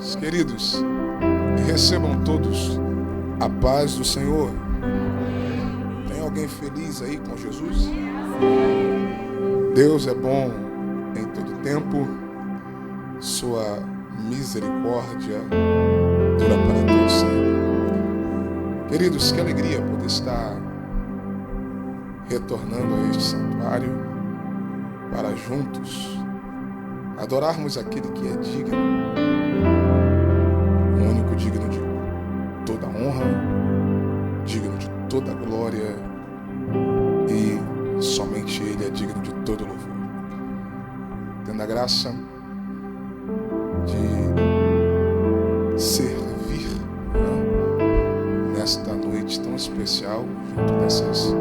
Deus. Queridos, recebam todos a paz do Senhor. Tem alguém feliz aí com Jesus? Deus é bom em todo tempo, sua misericórdia dura para todo sempre. Queridos, que alegria poder estar retornando a este santuário para juntos adorarmos aquele que é digno, o único digno de toda honra, digno de toda glória, e somente Ele é digno de todo louvor. Tendo a graça de servir, nesta noite tão especial, junto dessas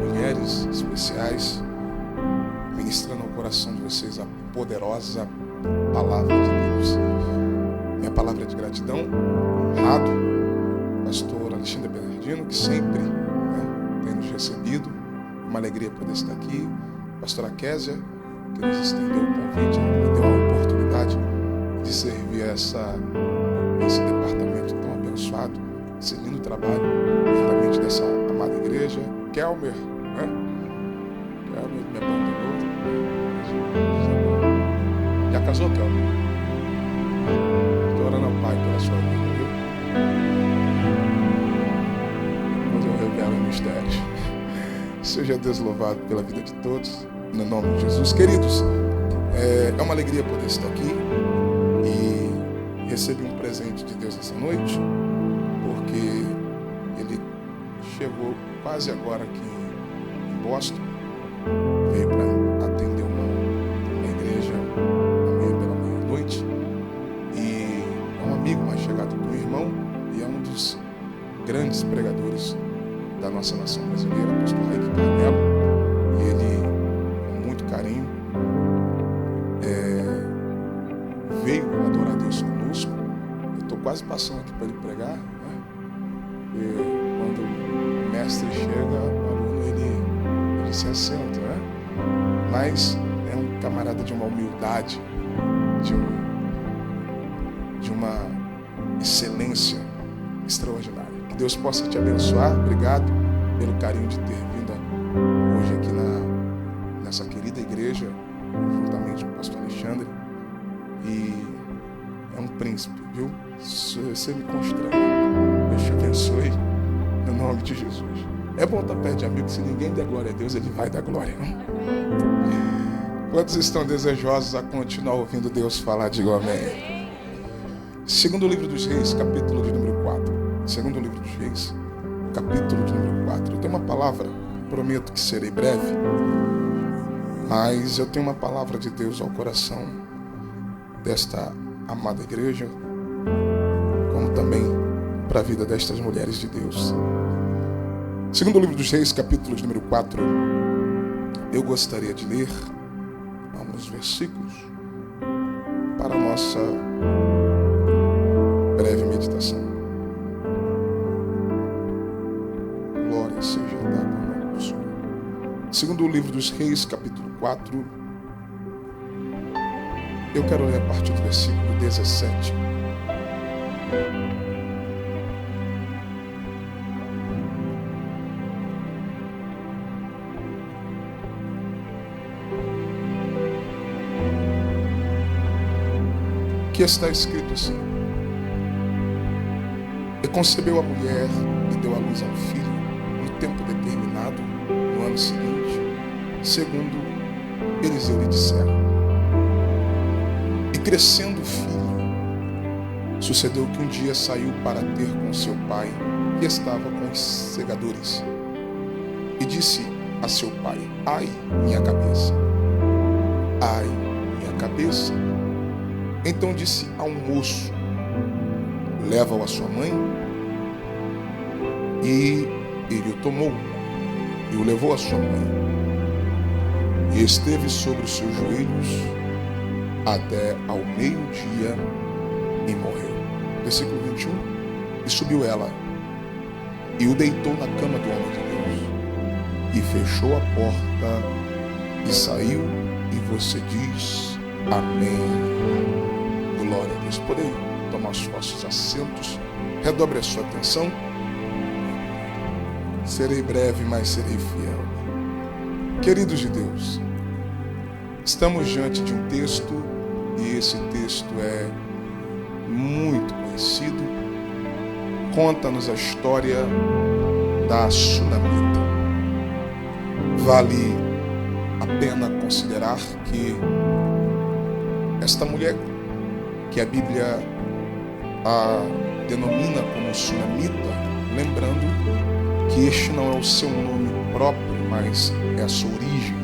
mulheres especiais, ministrando ao coração de vocês a poderosa palavra de Deus. Minha palavra de gratidão, honrado, pastor Alexandre Bernardino, que sempre tem nos recebido. Uma alegria poder estar aqui. Pastora Késia, que nos estendeu o convite, me deu a oportunidade de servir esse departamento tão abençoado, esse lindo trabalho, juntamente dessa amada igreja. Kelmer, Kelmer me abandonou. Já casou, Kelmer? Estou orando ao Pai pela sua vida, viu? Mas eu revelo em mistérios. Seja Deus louvado pela vida de todos, no nome de Jesus. Queridos, é uma alegria poder estar aqui e receber um presente de Deus essa noite, porque Ele chegou quase agora aqui em Boston, veio para atender uma igreja pela meia-noite, e é um amigo mais chegado do irmão e é um dos grandes pregadores da nossa nação brasileira, o pastor Rick Carmelo, e ele, com muito carinho, veio adorar a Deus conosco. Eu estou quase passando aqui para ele pregar, né? E quando o mestre chega, o aluno ele se assenta, né? Mas é um camarada de uma humildade, de uma excelência extraordinária. Que Deus possa te abençoar. Obrigado pelo carinho de ter vindo hoje aqui nessa querida igreja, juntamente com o pastor Alexandre. E é um príncipe, viu? Você me constrange. Deus te abençoe, no nome de Jesus. É bom estar perto de amigo, se ninguém der glória a Deus, ele vai dar glória. Quantos estão desejosos a continuar ouvindo Deus falar? Digam amém. Segundo livro dos Reis, capítulo de número 4. Segundo livro dos Reis, capítulo de número 4. Eu tenho uma palavra, prometo que serei breve, mas eu tenho uma palavra de Deus ao coração desta amada igreja, como também para a vida destas mulheres de Deus. Segundo livro dos Reis, capítulo de número 4, eu gostaria de ler alguns versículos para a nossa breve meditação. Glória seja dada ao nome do Senhor. Segundo o livro dos Reis, capítulo 4, eu quero ler a partir do versículo 17. Que está escrito assim: e concebeu a mulher e deu à luz a um filho no tempo determinado, no ano seguinte, segundo Eliseu lhe dissera. E crescendo o filho, sucedeu que um dia saiu para ter com seu pai, que estava com os segadores, e disse a seu pai: ai, minha cabeça, ai, minha cabeça. Então disse ao moço: leva-o a sua mãe. E ele o tomou e o levou à sua mãe, e esteve sobre os seus joelhos até ao meio-dia e morreu. Versículo 21. E subiu ela e o deitou na cama do homem de Deus, e fechou a porta e saiu. E você diz amém. Glória a Deus. Podem tomar os vossos assentos. Redobre a sua atenção. Serei breve, mas serei fiel. Queridos de Deus, estamos diante de um texto, e esse texto é muito conhecido. Conta-nos a história da Sunamita. Vale a pena considerar que esta mulher, que a Bíblia a denomina como Sunamita, lembrando que este não é o seu nome próprio, mas é a sua origem.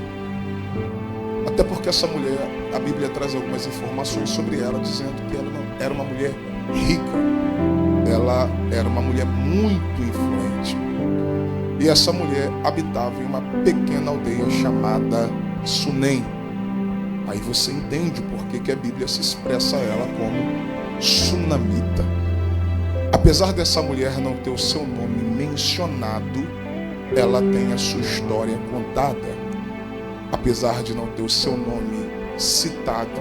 Até porque essa mulher, a Bíblia traz algumas informações sobre ela, dizendo que ela não era uma mulher rica, ela era uma mulher muito influente. E essa mulher habitava em uma pequena aldeia chamada Sunem. Aí você entende o porquê que a Bíblia se expressa ela como Sunamita. Apesar dessa mulher não ter o seu nome mencionado, ela tem a sua história contada. Apesar de não ter o seu nome citado,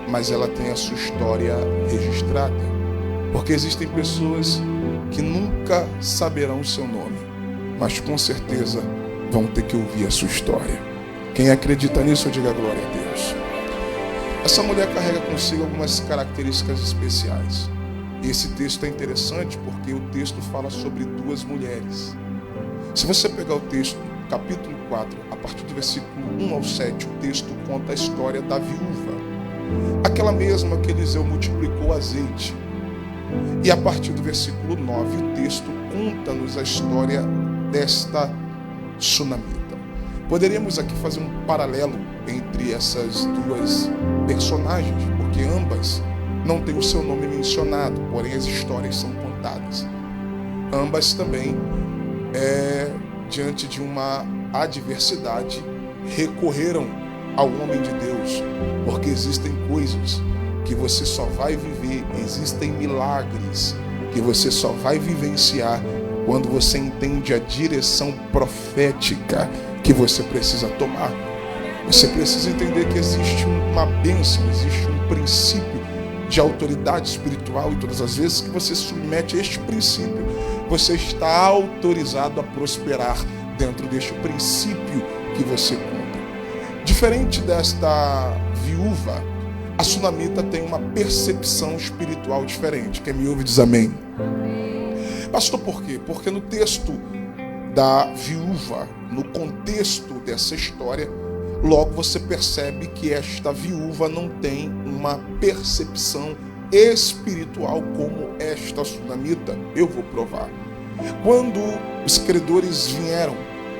mas ela tem a sua história registrada. Porque existem pessoas que nunca saberão o seu nome, mas com certeza vão ter que ouvir a sua história. Quem acredita nisso, diga glória a Deus. Essa mulher carrega consigo algumas características especiais. E esse texto é interessante porque o texto fala sobre duas mulheres. Se você pegar o texto, capítulo 4, a partir do versículo 1 ao 7, o texto conta a história da viúva. Aquela mesma que Eliseu multiplicou o azeite. E a partir do versículo 9, o texto conta-nos a história desta Sunamita. Poderíamos aqui fazer um paralelo entre essas duas personagens, porque ambas não têm o seu nome mencionado, porém as histórias são contadas. Ambas também, diante de uma adversidade, recorreram ao homem de Deus, porque existem coisas que você só vai viver, existem milagres que você só vai vivenciar quando você entende a direção profética que você precisa tomar. Você precisa entender que existe uma bênção, existe um princípio de autoridade espiritual, e todas as vezes que você submete a este princípio, você está autorizado a prosperar dentro deste princípio que você cumpre. Diferente desta viúva, a Sunamita tem uma percepção espiritual diferente. Quem me ouve diz amém. Pastor, por quê? Porque no texto da viúva, no contexto dessa história, logo você percebe que esta viúva não tem uma percepção espiritual como esta Sunamita. Eu vou provar. Quando os credores vieram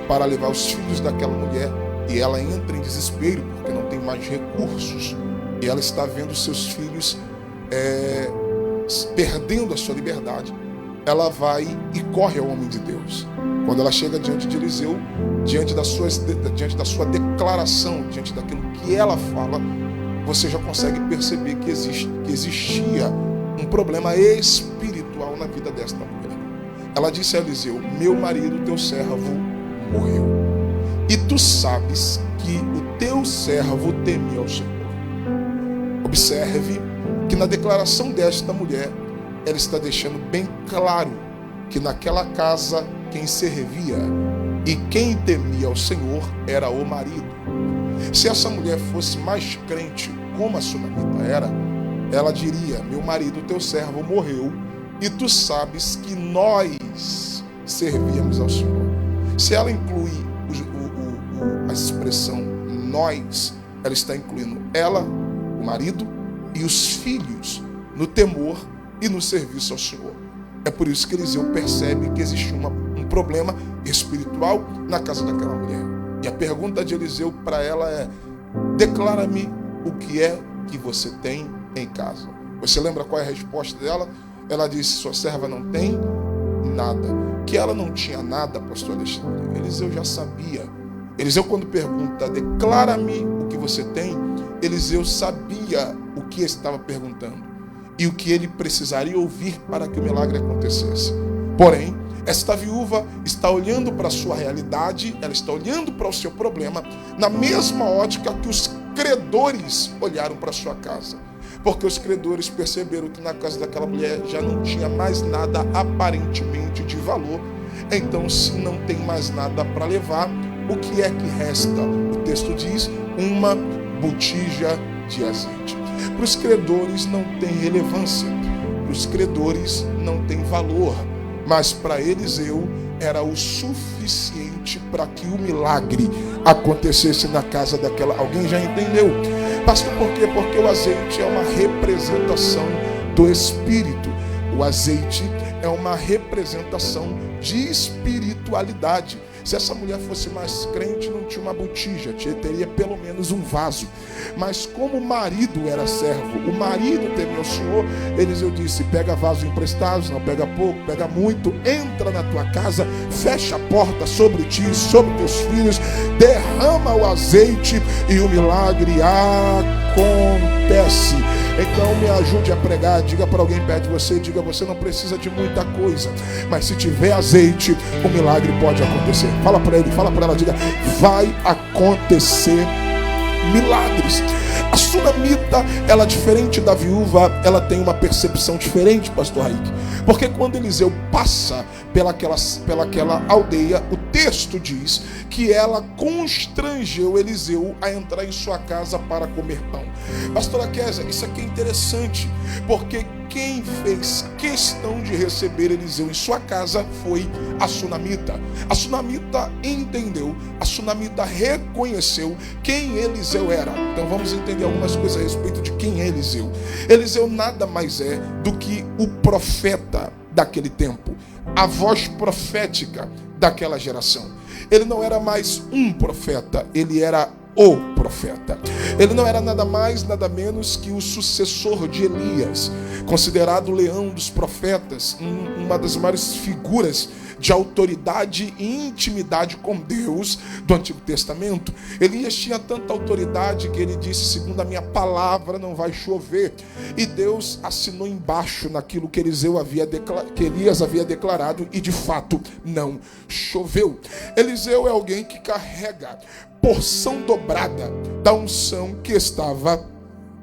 para levar os filhos daquela mulher, e ela entra em desespero porque não tem mais recursos, e ela está vendo seus filhos perdendo a sua liberdade, ela vai e corre ao homem de Deus. Quando ela chega diante de Eliseu, diante da sua declaração, diante daquilo que ela fala, você já consegue perceber que existia um problema espiritual na vida desta mulher. Ela disse a Eliseu: meu marido, teu servo, morreu. E tu sabes que o teu servo teme ao Senhor. Observe que na declaração desta mulher, ela está deixando bem claro que naquela casa quem servia e quem temia ao Senhor era o marido. Se essa mulher fosse mais crente, como a Sunamita era, ela diria: meu marido, teu servo, morreu, e tu sabes que nós servíamos ao Senhor. Se ela inclui a expressão nós, ela está incluindo ela, o marido e os filhos no temor e no serviço ao Senhor. É por isso que Eliseu percebe que existe um problema espiritual na casa daquela mulher. E a pergunta de Eliseu para ela é: declara-me o que é que você tem em casa. Você lembra qual é a resposta dela? Ela disse: sua serva não tem nada. Que ela não tinha nada, pastor Alexandre, Eliseu já sabia. Eliseu, quando pergunta: declara-me o que você tem, Eliseu sabia o que estava perguntando e o que ele precisaria ouvir para que o milagre acontecesse. Porém, esta viúva está olhando para a sua realidade, ela está olhando para o seu problema na mesma ótica que os credores olharam para a sua casa. Porque os credores perceberam que na casa daquela mulher já não tinha mais nada aparentemente de valor. Então, se não tem mais nada para levar, o que é que resta? O texto diz: uma botija de azeite. Para os credores não tem relevância, para os credores não tem valor, mas para Eliseu era o suficiente para que o milagre acontecesse na casa daquela. Alguém já entendeu? Pastor, por quê? Porque o azeite é uma representação do Espírito. O azeite é uma representação de espiritualidade. Se essa mulher fosse mais crente, não tinha uma botija, teria pelo menos um vaso. Mas como o marido era servo, o marido temia o Senhor, Eliseu disse: pega vasos emprestados, não pega pouco, pega muito, entra na tua casa, fecha a porta sobre ti, sobre teus filhos, derrama o azeite e o milagre acontece. Então me ajude a pregar, diga para alguém perto de você, diga: você não precisa de muita coisa, mas se tiver azeite, o milagre pode acontecer. Fala para ele, fala para ela, diga: vai acontecer milagres. A sunamita, ela diferente da viúva, ela tem uma percepção diferente, pastor Raik. Porque quando Eliseu passa pelaquela aldeia, o texto diz que ela constrangeu Eliseu a entrar em sua casa para comer pão. Pastora Kézia, isso aqui é interessante, porque quem fez questão de receber Eliseu em sua casa foi a sunamita. A sunamita entendeu, a sunamita reconheceu quem Eliseu era. Então vamos entender algumas coisas a respeito de quem é Eliseu. Eliseu nada mais é do que o profeta daquele tempo, a voz profética daquela geração. Ele não era mais um profeta, ele era o profeta. Ele não era nada mais, nada menos que o sucessor de Elias, considerado o leão dos profetas, uma das maiores figuras de autoridade e intimidade com Deus do Antigo Testamento. Elias tinha tanta autoridade que ele disse: segundo a minha palavra não vai chover. E Deus assinou embaixo naquilo que Elias havia declarado, e de fato não choveu. Eliseu é alguém que carrega porção dobrada da unção que estava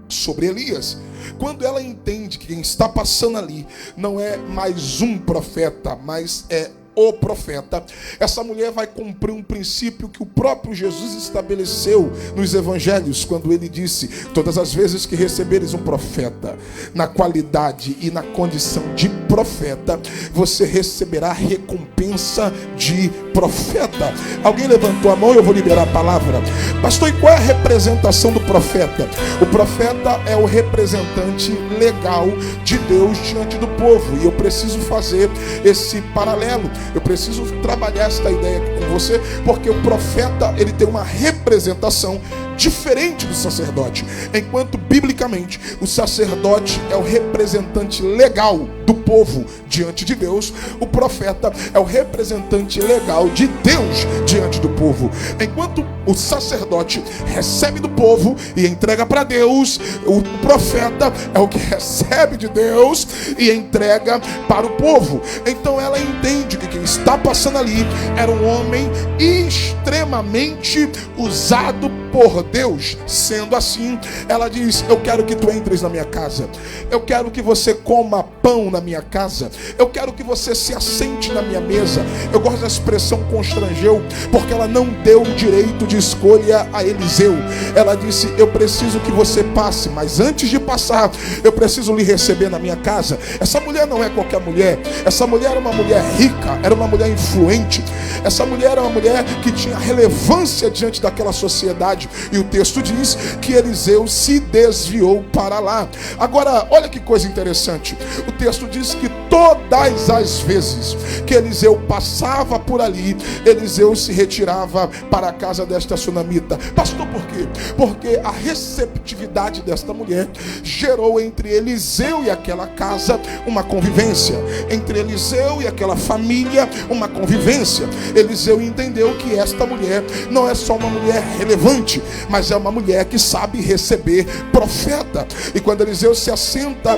sobre Elias. Quando ela entende que quem está passando ali não é mais um profeta, mas é o profeta, essa mulher vai cumprir um princípio que o próprio Jesus estabeleceu nos evangelhos, quando ele disse: todas as vezes que receberes um profeta na qualidade e na condição de profeta, você receberá recompensa de profeta. Alguém levantou a mão e eu vou liberar a palavra. Pastor, e qual é a representação do profeta? O profeta é o representante legal de Deus diante do povo, e eu preciso fazer esse paralelo. Eu preciso trabalhar esta ideia aqui com você, porque o profeta, ele tem uma representação diferente do sacerdote. Enquanto biblicamente o sacerdote é o representante legal do povo diante de Deus, o profeta é o representante legal de Deus diante do povo. Enquanto o sacerdote recebe do povo e entrega para Deus, o profeta é o que recebe de Deus e entrega para o povo. Então ela entende que quem está passando ali era um homem extremamente usado por Deus. Sendo assim, ela diz: eu quero que tu entres na minha casa, eu quero que você coma pão na minha casa, eu quero que você se assente na minha mesa. Eu gosto da expressão constrangeu, porque ela não deu o direito de escolha a Eliseu. Ela disse: eu preciso que você passe, mas antes de passar, eu preciso lhe receber na minha casa. Essa mulher não é qualquer mulher, essa mulher era uma mulher rica, era uma mulher influente, essa mulher era uma mulher que tinha relevância diante daquela sociedade. E o texto diz que Eliseu se desviou para lá. Agora, olha que coisa interessante. O texto diz que todas as vezes que Eliseu passava por ali, Eliseu se retirava para a casa desta sunamita. Pastor, por quê? Porque a receptividade desta mulher gerou entre Eliseu e aquela casa uma convivência. Entre Eliseu e aquela família, uma convivência. Eliseu entendeu que esta mulher não é só uma mulher relevante, mas é uma mulher que sabe receber profeta. E quando Eliseu se assenta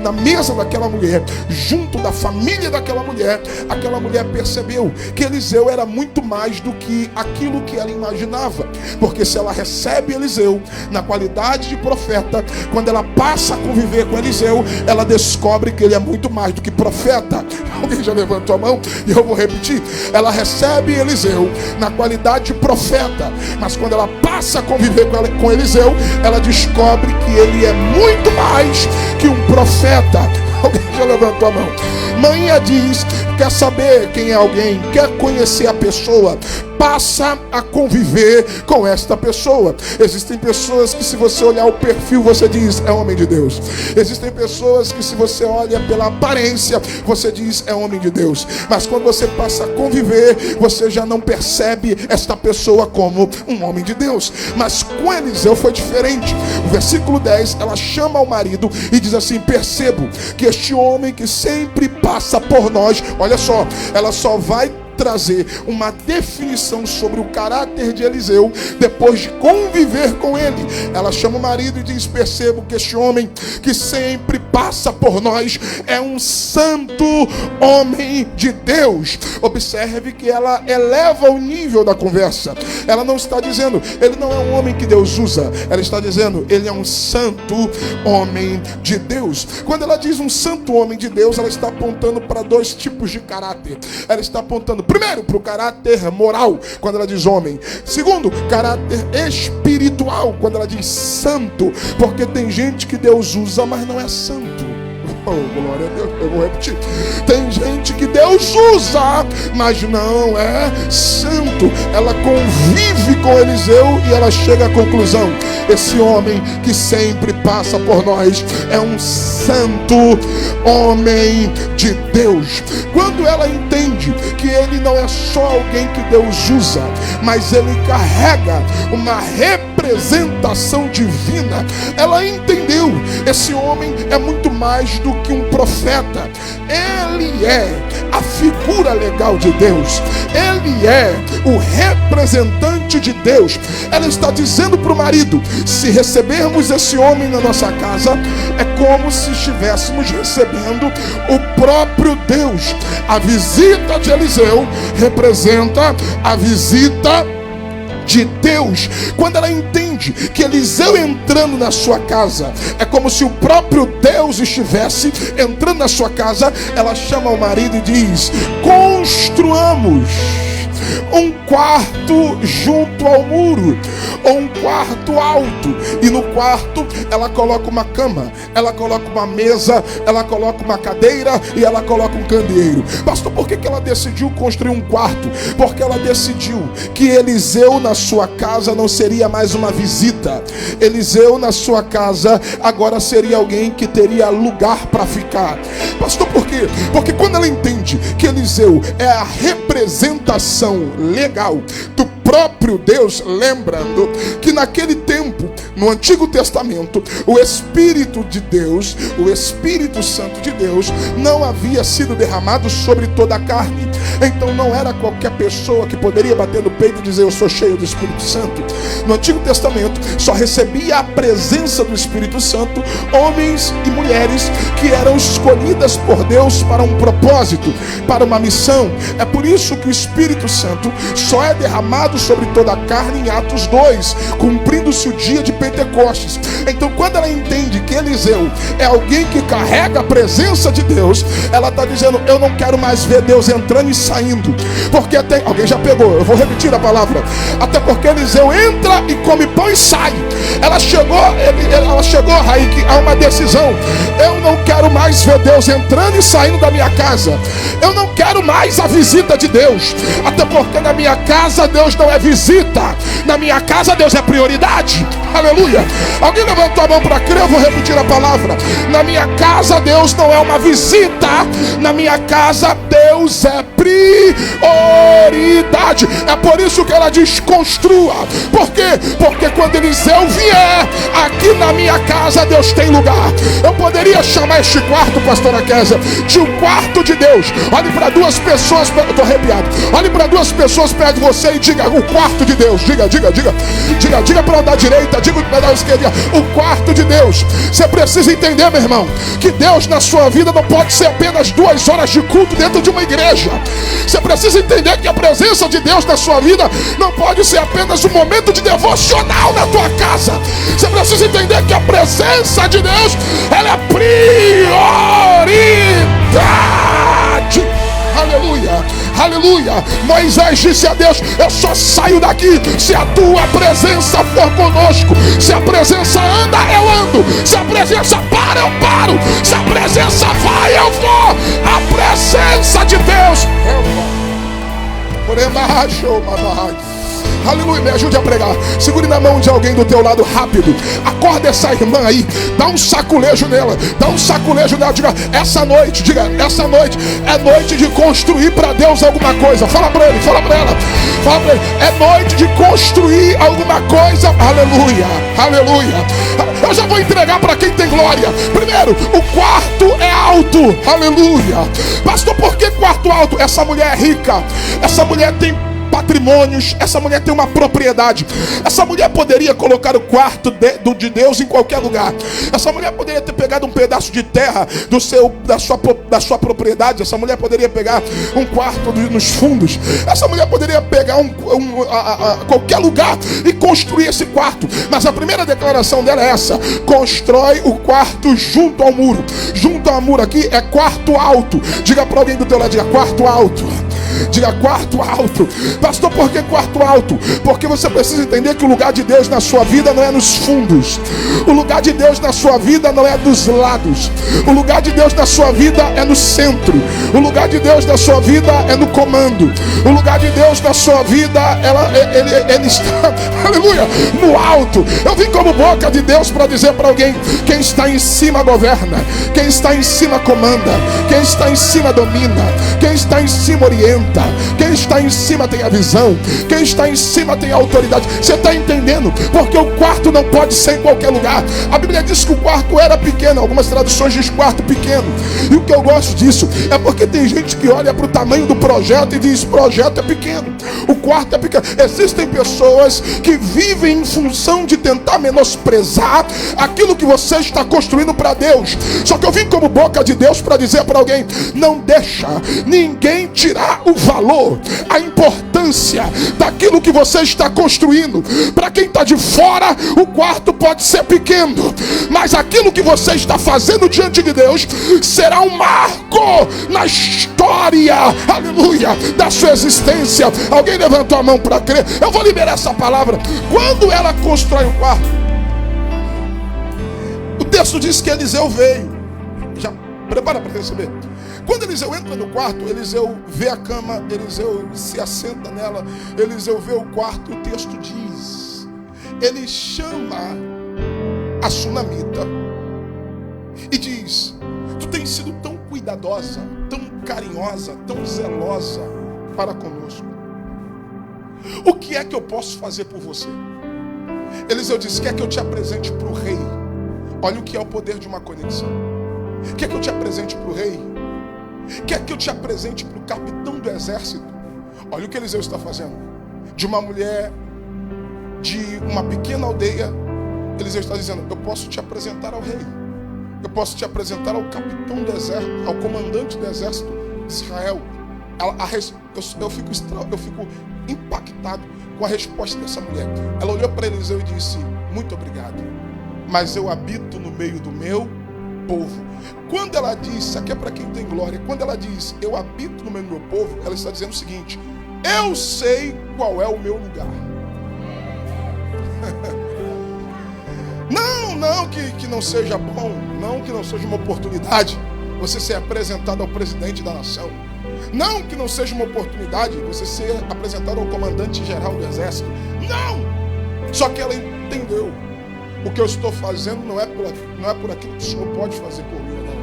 na mesa daquela mulher, junto da família daquela mulher, aquela mulher percebeu que Eliseu era muito mais do que aquilo que ela imaginava. Porque se ela recebe Eliseu na qualidade de profeta, quando ela passa a conviver com Eliseu, ela descobre que ele é muito mais do que profeta. Alguém já levantou a mão? E eu vou repetir. Ela recebe Eliseu na qualidade de profeta, mas quando ela passa a conviver com Eliseu, ela descobre que ele é muito mais que um profeta. Alguém já levantou a mão? Manhã diz: quer saber quem é alguém, quer conhecer a pessoa, passa a conviver com esta pessoa. Existem pessoas que, se você olhar o perfil, você diz: é homem de Deus. Existem pessoas que, se você olha pela aparência, você diz: é homem de Deus. Mas quando você passa a conviver, você já não percebe esta pessoa como um homem de Deus. Mas com Eliseu foi diferente. O versículo 10, ela chama o marido e diz assim: percebo que este homem que sempre passa por nós, olha só, ela só vai trazer uma definição sobre o caráter de Eliseu depois de conviver com ele. Ela chama o marido e diz: percebo que este homem que sempre passa por nós é um santo homem de Deus. Observe que ela eleva o nível da conversa. Ela não está dizendo ele não é um homem que Deus usa, ela está dizendo ele é um santo homem de Deus. Quando ela diz um santo homem de Deus, ela está apontando para dois tipos de caráter. Ela está apontando primeiro para o caráter moral, quando ela diz homem. Segundo, caráter espiritual, quando ela diz santo. Porque tem gente que Deus usa, mas não é santo. Oh, glória a Deus, eu vou repetir. Tem gente que Deus usa, mas não é santo. Ela convive com Eliseu e ela chega à conclusão: esse homem que sempre passa por nós é um santo homem de Deus. Quando ela entende que ele não é só alguém que Deus usa, mas ele carrega uma representação divina, ela entendeu: esse homem é muito mais do que um profeta. Ele é a figura legal de Deus. Ele é o representante de Deus. Ela está dizendo para o marido: se recebermos esse homem na nossa casa, é como se estivéssemos recebendo o próprio Deus. A visita de Eliseu representa a visita de Deus. Quando ela entende que Eliseu entrando na sua casa é como se o próprio Deus estivesse entrando na sua casa, ela chama o marido e diz: construamos um quarto junto ao muro, ou um quarto alto, e no quarto ela coloca uma cama, ela coloca uma mesa, ela coloca uma cadeira e ela coloca um candeeiro. Pastor, por que ela decidiu construir um quarto? Porque ela decidiu que Eliseu na sua casa não seria mais uma visita. Eliseu na sua casa agora seria alguém que teria lugar para ficar. Pastor, por quê? Porque quando ela entende que Eliseu é a representação legal do próprio Deus, lembrando que naquele tempo, no Antigo Testamento, o Espírito de Deus, o Espírito Santo de Deus, não havia sido derramado sobre toda a carne. Então não era qualquer pessoa que poderia bater no peito e dizer: eu sou cheio do Espírito Santo. No Antigo Testamento só recebia a presença do Espírito Santo homens e mulheres que eram escolhidas por Deus para um propósito, para uma missão. É por isso que o Espírito Santo só é derramado sobre toda a carne em Atos 2, cumprindo-se o dia de Pentecostes. Então quando ela entende que Eliseu é alguém que carrega a presença de Deus, ela está dizendo: eu não quero mais ver Deus entrando e saindo, porque até alguém já pegou, eu vou repetir a palavra, até porque Eliseu entra e come pão e sai. Ela chegou, Raí, a uma decisão: eu não quero mais ver Deus entrando e saindo da minha casa, eu não quero mais a visita de Deus, até porque na minha casa Deus não é visita, na minha casa Deus é prioridade. Aleluia. Alguém levantou a mão para crer? Eu vou repetir a palavra: na minha casa Deus não é uma visita, na minha casa Deus é prioridade. É por isso que ela diz: construa. Por quê? Porque quando Eliseu vier aqui na minha casa, Deus tem lugar. Eu poderia chamar este quarto, pastora Kézia, de um quarto de Deus. Olhe para duas pessoas, eu estou arrepiado. Olhe para duas pessoas perto de você e diga: o quarto de Deus. Diga para da direita, diga para da esquerda. O quarto de Deus. Você precisa entender, meu irmão, que Deus na sua vida não pode ser apenas 2 horas de culto dentro de uma igreja. Você precisa entender que a presença de Deus na sua vida não pode ser apenas um momento de devocional na tua casa. Você precisa entender que a presença de Deus, ela é prioridade. Aleluia, aleluia. Moisés disse a Deus: eu só saio daqui se a tua presença for conosco. Se a presença anda, eu ando. Se a presença para, eu paro. Se a presença vai, eu vou. A presença de Deus, eu vou. Aleluia, me ajude a pregar. Segure na mão de alguém do teu lado rápido. Acorda essa irmã aí. Dá um saculejo nela. Diga, essa noite é noite de construir para Deus alguma coisa. Fala para ele, fala para ela. É noite de construir alguma coisa. Aleluia, aleluia. Eu já vou entregar para quem tem glória. Primeiro, o quarto é alto. Aleluia. Pastor, por que quarto alto? Essa mulher é rica. Essa mulher tem patrimônios, essa mulher tem uma propriedade. Essa mulher poderia colocar o quarto de Deus em qualquer lugar. Essa mulher poderia ter pegado um pedaço de terra da sua propriedade. Essa mulher poderia pegar um quarto nos fundos. Essa mulher poderia pegar qualquer lugar e construir esse quarto. Mas a primeira declaração dela é essa: constrói o quarto junto ao muro. Junto ao muro aqui é quarto alto. Diga para alguém do teu lado, diga quarto alto. Diga quarto alto. Pastor, por que quarto alto? Porque você precisa entender que o lugar de Deus na sua vida não é nos fundos. O lugar de Deus na sua vida não é dos lados. O lugar de Deus na sua vida é no centro. O lugar de Deus na sua vida é no comando. O lugar de Deus na sua vida, ele está, aleluia, no alto. Eu vim como boca de Deus para dizer para alguém: quem está em cima governa. Quem está em cima comanda. Quem está em cima domina. Quem está em cima orienta. Quem está em cima tem a visão. Quem está em cima tem a autoridade. Você está entendendo? Porque o quarto não pode ser em qualquer lugar. A Bíblia diz que o quarto era pequeno. Algumas traduções dizem quarto pequeno. E o que eu gosto disso é porque tem gente que olha para o tamanho do projeto e diz: projeto é pequeno, o quarto é pequeno. Existem pessoas que vivem em função de tentar menosprezar aquilo que você está construindo para Deus. Só que eu vim como boca de Deus para dizer para alguém: não deixa ninguém tirar o valor, a importância daquilo que você está construindo. Para quem está de fora, o quarto pode ser pequeno, mas aquilo que você está fazendo diante de Deus será um marco na história, aleluia, da sua existência. Alguém levantou a mão para crer? Eu vou liberar essa palavra. Quando ela constrói o quarto, o texto diz que Eliseu veio. Já prepara para receber. Quando Eliseu entra no quarto, Eliseu vê a cama, Eliseu se assenta nela, Eliseu vê o quarto, e o texto diz: ele chama a sunamita e diz: tu tens sido tão cuidadosa, tão carinhosa, tão zelosa para conosco. O que é que eu posso fazer por você? Eliseu diz: quer que eu te apresente para o rei? Olha o que é o poder de uma conexão. Quer que eu te apresente para o rei? Quer que eu te apresente para o capitão do exército? Olha o que Eliseu está fazendo. De uma mulher de uma pequena aldeia, Eliseu está dizendo: eu posso te apresentar ao rei. Eu posso te apresentar ao capitão do exército, ao comandante do exército de Israel. Eu fico impactado com a resposta dessa mulher. Ela olhou para Eliseu e disse: muito obrigado, mas eu habito no meio do meu povo. Quando ela diz, isso aqui é para quem tem glória, quando ela diz eu habito no meio do meu povo, ela está dizendo o seguinte: eu sei qual é o meu lugar. Não que não seja bom, não que não seja uma oportunidade você ser apresentado ao presidente da nação, não que não seja uma oportunidade você ser apresentado ao comandante geral do exército, não. Só que ela entendeu: o que eu estou fazendo não é por aquilo que o Senhor pode fazer por mim, não.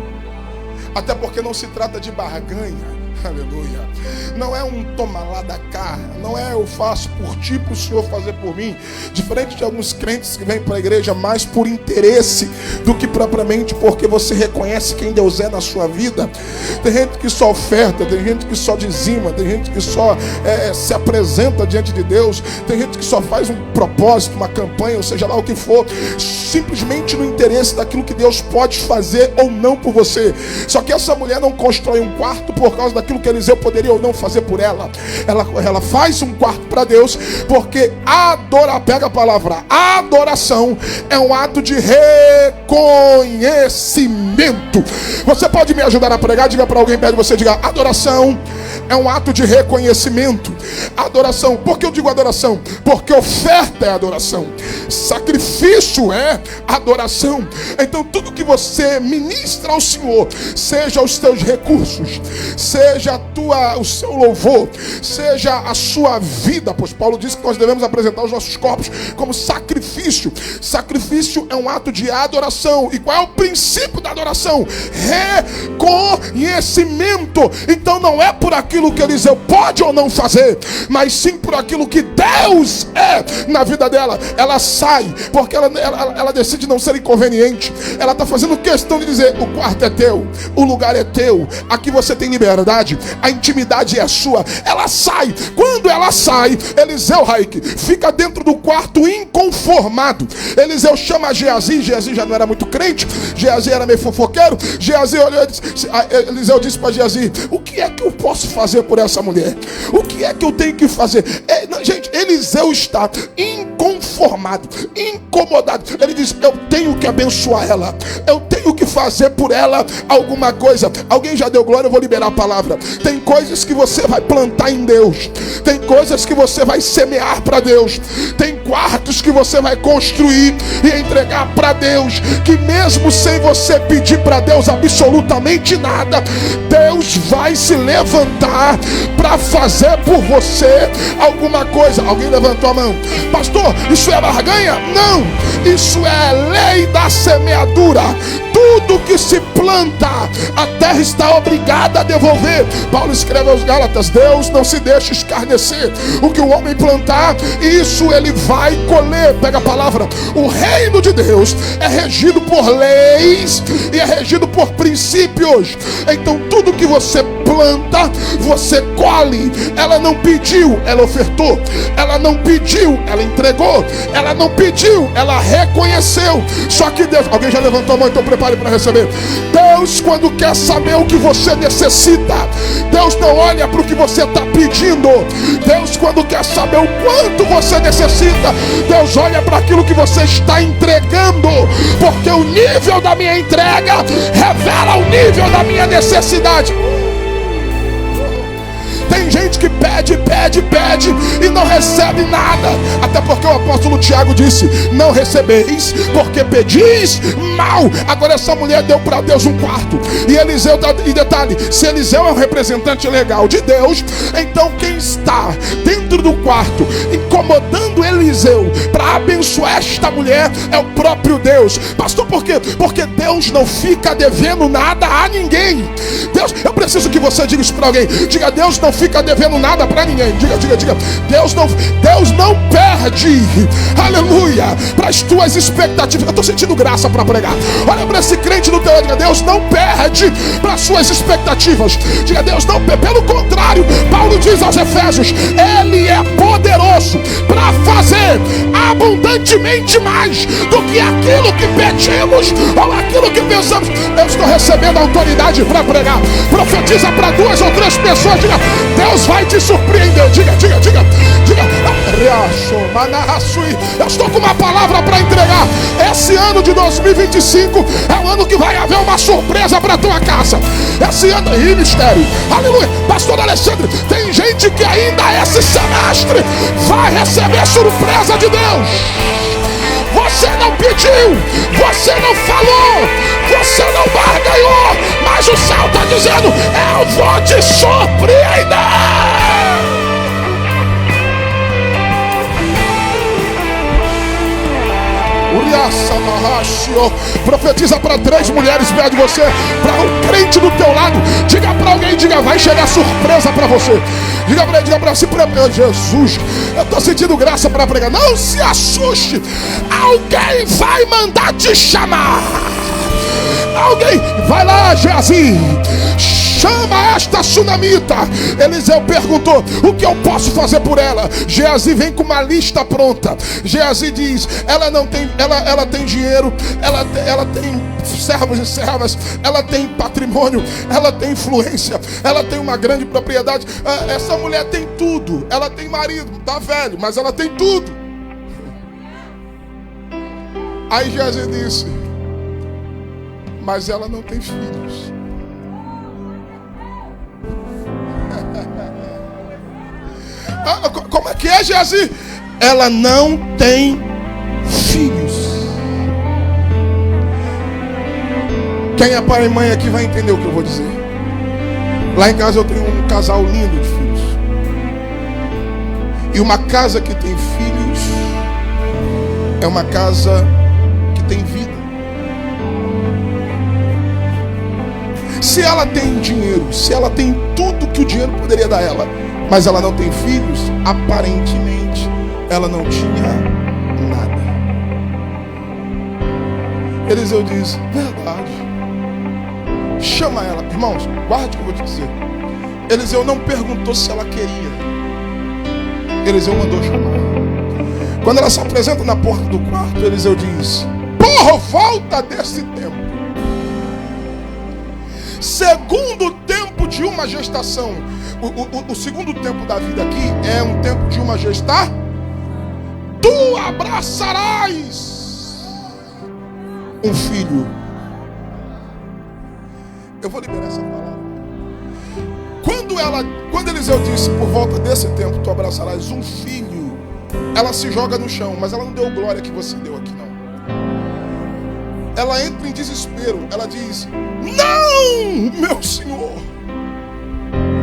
Até porque não se trata de barganha, Aleluia. Não é um toma lá da cá. Não é eu faço por ti, para o Senhor fazer por mim. Diferente de alguns crentes que vêm para a igreja mais por interesse do que propriamente porque você reconhece quem Deus é na sua vida. Tem gente que só oferta, tem gente que só dizima, tem gente que só se apresenta diante de Deus, tem gente que só faz um propósito, uma campanha, ou seja lá o que for, simplesmente no interesse daquilo que Deus pode fazer ou não por você. Só que essa mulher não constrói um quarto por causa daquilo que Eliseu poderia ou não fazer por ela. Ela faz um quarto para Deus porque pega a palavra, a adoração é um ato de reconhecimento. Você pode me ajudar a pregar? Diga para alguém perto de você, diga: adoração é um ato de reconhecimento. Adoração, por que eu digo adoração? Porque oferta é adoração, sacrifício é adoração. Então tudo que você ministra ao Senhor, seja os teus recursos, seja o seu louvor, seja a sua vida, pois Paulo disse que nós devemos apresentar os nossos corpos como sacrifício. Sacrifício é um ato de adoração. E qual é o princípio da adoração? Reconhecimento. Então não é por aquilo que Eliseu pode ou não fazer, mas sim por aquilo que Deus é na vida dela. Ela sai porque ela decide não ser inconveniente. Ela está fazendo questão de dizer: o quarto é teu, o lugar é teu, aqui você tem liberdade, a intimidade é sua. Ela sai. Quando ela sai, Eliseu, Raik, fica dentro do quarto inconformado. Eliseu chama Geazi. Geazi já não era muito crente, Geazi era meio fofoqueiro. Geazi olhou e disse, Eliseu disse para Geazi: o que é que eu posso fazer por essa mulher? O que é que eu tenho que fazer? Gente, Eliseu está inconformado, incomodado. Ele diz: eu tenho que abençoar ela, eu tenho que fazer por ela alguma coisa. Alguém já deu glória? Eu vou liberar a palavra. Tem coisas que você vai plantar em Deus, tem coisas que você vai semear para Deus, tem quartos que você vai construir e entregar para Deus, que mesmo sem você pedir para Deus absolutamente nada, Deus vai se levantar para fazer por você alguma coisa. Alguém levantou a mão: pastor, isso é barganha? Não, isso é lei da semeadura. Tudo que se planta, a terra está obrigada a devolver. Paulo escreve aos Gálatas: Deus não se deixa escarnecer. O que o homem plantar, isso ele vai colher. Pega a palavra. O reino de Deus é regido por leis e é regido por princípios. Então tudo que você planta, você colhe. Ela não pediu, ela ofertou. Ela não pediu, ela entregou. Ela não pediu, ela reconheceu. Só que Deus, alguém já levantou a mão, então prepare para receber. Deus, quando quer saber o que você necessita, Deus não olha para o que você está pedindo. Deus, quando quer saber o quanto você necessita, Deus olha para aquilo que você está entregando, porque o nível da minha entrega revela o nível da minha necessidade. Tem gente que pede e não recebe nada. Até porque o apóstolo Tiago disse: não recebeis porque pedis mal. Agora essa mulher deu para Deus um quarto. E Eliseu, e detalhe, se Eliseu é um representante legal de Deus, então quem está dentro do quarto incomodando Eliseu para abençoar esta mulher é o próprio Deus. Pastor, por quê? Porque Deus não fica devendo nada a ninguém. Deus, eu preciso que você diga isso para alguém. Diga: Deus não fica devendo nada para ninguém. Diga. Deus não perde, aleluia, para as tuas expectativas. Eu estou sentindo graça para pregar. Olha para esse crente do teu. Diga: Deus não perde para as suas expectativas. Diga: Deus não perde. Pelo contrário, Paulo diz aos Efésios: Ele é poderoso para fazer abundantemente mais do que aquilo que pedimos ou aquilo que pensamos. Eu estou recebendo autoridade para pregar. Profetiza para 2 ou 3 pessoas. Diga: Deus vai te surpreender. Diga. Eu estou com uma palavra para entregar. Esse ano de 2025 é um ano que vai haver uma surpresa para tua casa. Esse ano, e mistério, aleluia. Pastor Alexandre, tem gente que ainda esse semestre vai receber surpresa de Deus. Você não pediu, você não falou, você não barganhou, mas o céu está dizendo: eu vou te surpreender. Profetiza para 3 mulheres perto de você, para um crente do teu lado. Diga para alguém, diga, vai chegar surpresa para você. Diga para si, Jesus, eu estou sentindo graça para pregar. Não se assuste, alguém vai mandar te chamar. Alguém, vai lá, Geazi, chama esta sunamita. Eliseu perguntou, o que eu posso fazer por ela? Geazi vem com uma lista pronta. Geazi diz, ela tem dinheiro, ela tem servos e servas, ela tem patrimônio, ela tem influência, ela tem uma grande propriedade. Essa mulher tem tudo. Ela tem marido, tá velho, mas ela tem tudo. Aí Geazi disse, mas ela não tem filhos. Como é que é, Geazi? Ela não tem filhos. Quem é pai e mãe aqui vai entender o que eu vou dizer. Lá em casa eu tenho um casal lindo de filhos. E uma casa que tem filhos é uma casa que tem vida. Se ela tem dinheiro, se ela tem tudo que o dinheiro poderia dar a ela, mas ela não tem filhos, aparentemente ela não tinha nada. Eliseu diz, verdade, chama ela. Irmãos, guarde o que eu vou te dizer. Eliseu não perguntou se ela queria. Eliseu mandou chamar. Quando ela se apresenta na porta do quarto, Eliseu diz, por volta desse tempo, segundo tempo de uma gestação. O segundo tempo da vida aqui é um tempo de uma gestação. Tu abraçarás um filho. Eu vou liberar essa palavra. Quando Eliseu disse, por volta desse tempo tu abraçarás um filho, ela se joga no chão, mas ela não deu glória que você deu aqui, não. Ela entra em desespero. Ela diz, não, meu Senhor,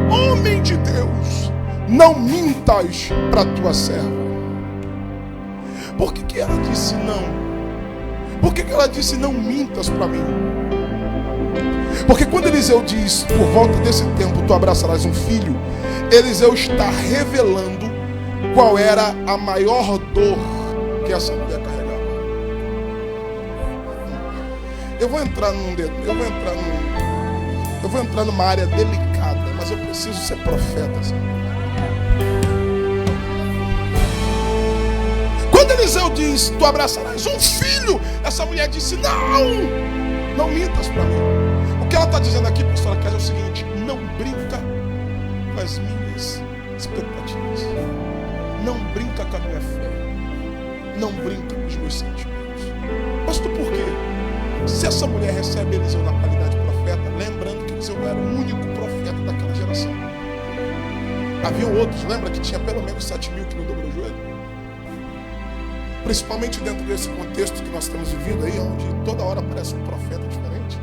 homem de Deus, não mintas para tua serva. Por que ela disse não? Por que ela disse não mintas para mim? Porque quando Eliseu diz, por volta desse tempo tu abraçarás um filho, Eliseu está revelando qual era a maior dor que essa mulher carregava. Eu vou entrar numa área delicada, mas eu preciso ser profeta. Quando Eliseu diz, tu abraçarás um filho, essa mulher disse, não mintas para mim. O que ela está dizendo aqui, pastora Kézia, é o seguinte, não brinca com as minhas expectativas, não brinca com a minha fé, não brinca com os meus sentimentos. Pastor, por quê? Se essa mulher recebe Eliseu na qualidade de profeta, lembrando que Eliseu não era o único profeta daquela geração. Haviam outros, lembra que tinha pelo menos 7.000 que não dobrou o joelho? Principalmente dentro desse contexto que nós estamos vivendo aí, onde toda hora aparece um profeta diferente.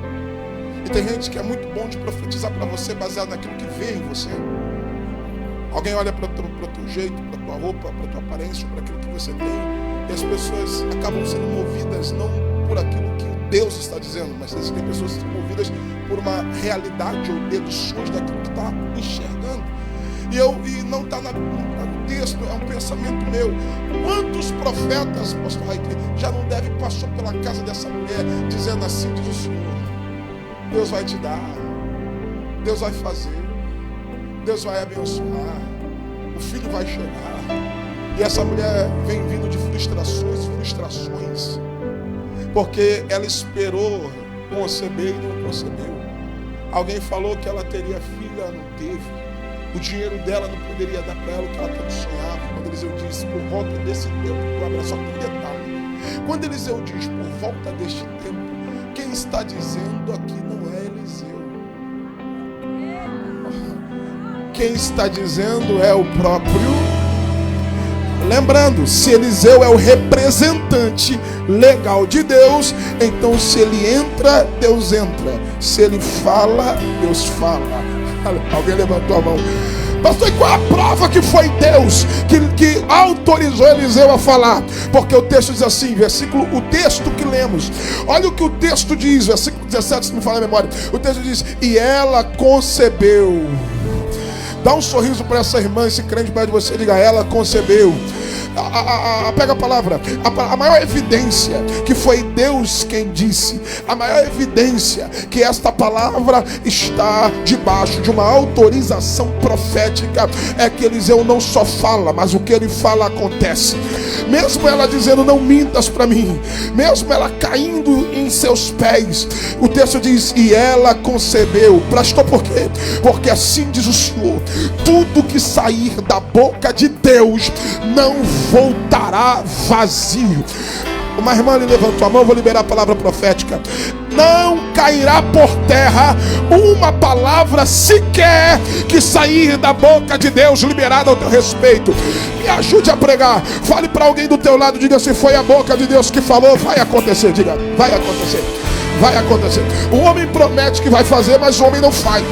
E tem gente que é muito bom de profetizar para você baseado naquilo que vê em você. Alguém olha para o teu jeito, para a tua roupa, para a tua aparência, para aquilo que você tem. E as pessoas acabam sendo movidas não por aquilo que Deus está dizendo, mas existem pessoas que são movidas por uma realidade ou deduções daquilo que está enxergando. E não está no texto, é um pensamento meu. Quantos profetas, pastor Raik, já não devem passar pela casa dessa mulher, dizendo assim, diz o Senhor, Deus vai te dar, Deus vai fazer, Deus vai abençoar, o filho vai chegar. E essa mulher vem vindo de frustrações, porque ela esperou conceber e não concebeu. Alguém falou que ela teria filho, ela não teve. O dinheiro dela não poderia dar para ela o que ela tanto sonhava. Quando Eliseu diz, por volta desse tempo, tu abre só um detalhe. Quando Eliseu diz, por volta deste tempo, quem está dizendo aqui não é Eliseu. Quem está dizendo é o próprio. Lembrando, se Eliseu é o representante legal de Deus, então se ele entra, Deus entra. Se ele fala, Deus fala. Alguém levantou a mão. Pastor, e qual a prova que foi Deus que autorizou Eliseu a falar? Porque o texto diz assim, o texto que lemos, olha o que o texto diz, versículo 17, se me falar a memória. O texto diz: e ela concebeu. Dá um sorriso para essa irmã, esse crente perto de você, diga: ela concebeu. Pega a palavra. A maior evidência que foi Deus quem disse, a maior evidência que esta palavra está debaixo de uma autorização profética, é que Eliseu não só fala, mas o que ele fala acontece. Mesmo ela dizendo: não mintas para mim, mesmo ela caindo em seus pés, o texto diz: e ela concebeu. Pastor, por quê? Porque assim diz o Senhor: tudo que sair da boca de Deus não voltará vazio. Uma irmã ali levantou a mão, vou liberar a palavra profética. Não cairá por terra uma palavra sequer que sair da boca de Deus liberada ao teu respeito. Me ajude a pregar. Fale para alguém do teu lado, diga: se foi a boca de Deus que falou, vai acontecer. Diga: vai acontecer. Vai acontecer. O homem promete que vai fazer, mas o homem não faz.